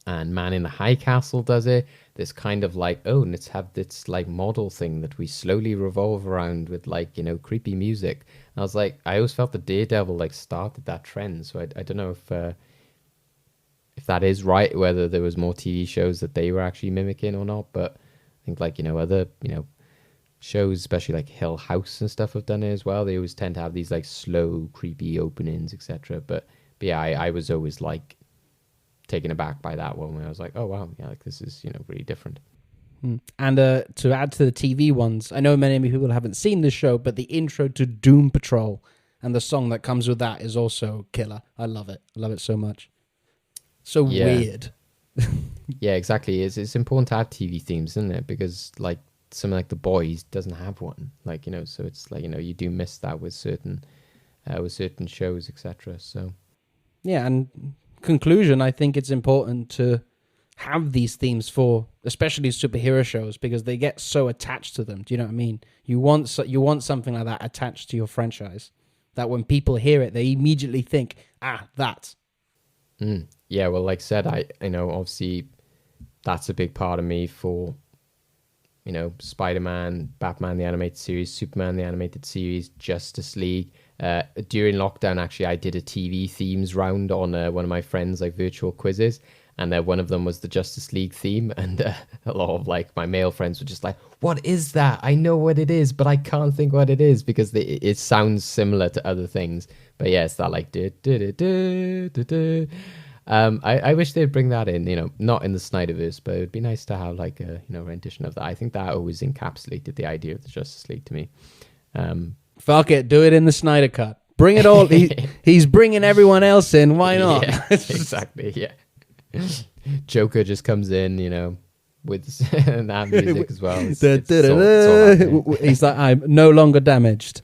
and Man in the High Castle does it. This kind of like, let's have this like model thing that we slowly revolve around with like, creepy music. And I was like, I always felt that Daredevil like started that trend. So I don't know if that is right, whether there was more TV shows that they were actually mimicking or not. But I think like, other, shows, especially like Hill House and stuff, have done it as well. They always tend to have these like slow, creepy openings, etc. But yeah, I was always like taken aback by that one, where I was like, oh wow, yeah, like this is really different. And to add to the TV ones, I know many people haven't seen this show, but the intro to Doom Patrol and the song that comes with that is also killer. I love it so much. So weird. Yeah, exactly. It's important to have TV themes, isn't it? Because like something like The Boys doesn't have one, like so it's like you do miss that with certain shows, etc. So yeah, and conclusion, I think it's important to have these themes for especially superhero shows, because they get so attached to them. Do you know what I mean? You want something like that attached to your franchise, that when people hear it, they immediately think, that. Yeah, well, like I said, I obviously that's a big part of me for Spider-Man, Batman the animated series, Superman the animated series, Justice League. During lockdown, actually, I did a TV themes round on one of my friends' like virtual quizzes, and one of them was the Justice League theme, and a lot of like my male friends were just like, "What is that? I know what it is, but I can't think what it is," because it sounds similar to other things. But yeah, it's that like I wish they'd bring that in, not in the Snyderverse, but it'd be nice to have like a rendition of that. I think that always encapsulated the idea of the Justice League to me. Fuck it, do it in the Snyder Cut. Bring it all. He's bringing everyone else in. Why not? Yeah, exactly. Yeah. Joker just comes in, with that music as well. He's like, I'm no longer damaged.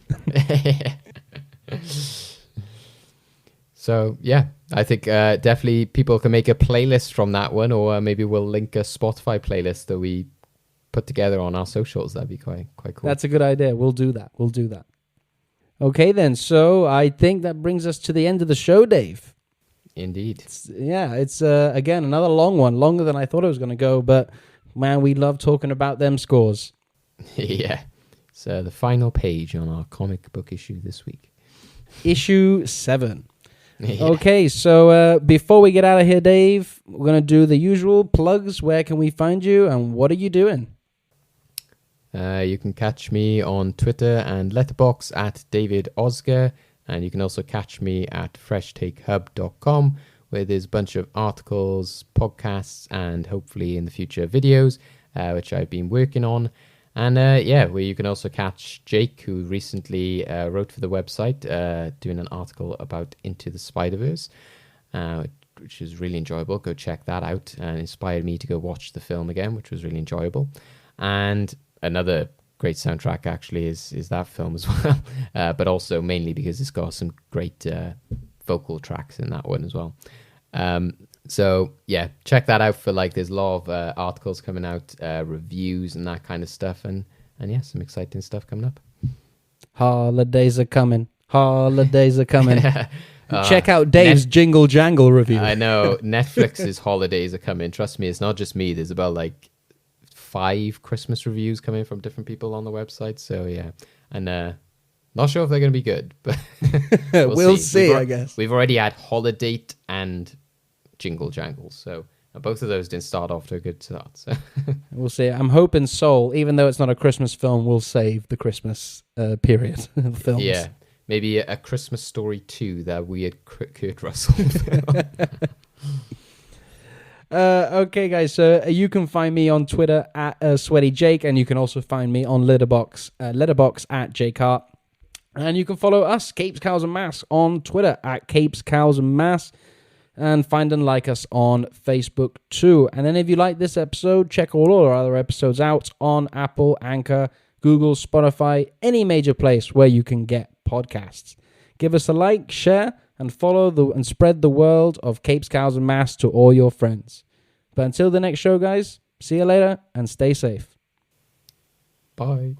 So yeah, I think definitely people can make a playlist from that one, or maybe we'll link a Spotify playlist that we put together on our socials. That'd be quite cool. That's a good idea. We'll do that. Okay then, so I think that brings us to the end of the show, Dave. Indeed. It's again another long one, longer than I thought it was going to go, but man, we love talking about them scores. Yeah. So the final page on our comic book issue this week. Issue 7. Yeah. Okay, so before we get out of here, Dave, we're going to do the usual plugs. Where can we find you, and what are you doing? You can catch me on Twitter and Letterboxd at David Osger, and you can also catch me at freshtakehub.com, where there's a bunch of articles, podcasts, and hopefully in the future videos which I've been working on. And where you can also catch Jake, who recently wrote for the website, doing an article about Into the Spider-Verse, which is really enjoyable. Go check that out, and inspired me to go watch the film again, which was really enjoyable. And another great soundtrack actually is that film as well, but also mainly because it's got some great vocal tracks in that one as well. So yeah, check that out for there's a lot of articles coming out, reviews and that kind of stuff, and yeah, some exciting stuff coming up. Holidays are coming. Holidays are coming. Check out Dave's Jingle Jangle review. I know Netflix's holidays are coming. Trust me, it's not just me. There's about 5 Christmas reviews coming from different people on the website. So yeah, and not sure if they're going to be good, but we'll see. I guess we've already had Holiday and Jingle Jangle, so both of those didn't start off to a good start. So we'll see. I'm hoping Soul, even though it's not a Christmas film, will save the Christmas period of films. Yeah, maybe a Christmas Story 2, that weird Kurt Russell film. Okay, guys, so you can find me on Twitter at Sweaty Jake, and you can also find me on Letterboxd at JakeHart. And you can follow us, Capes, Cows and Mass, on Twitter at Capes, Cows and Mass. And find and like us on Facebook too. And then if you like this episode, check all our other episodes out on Apple, Anchor, Google, Spotify, any major place where you can get podcasts. Give us a like, share, and follow and spread the world of Capes, Cows, and Mass to all your friends. But until the next show, guys, see you later and stay safe. Bye.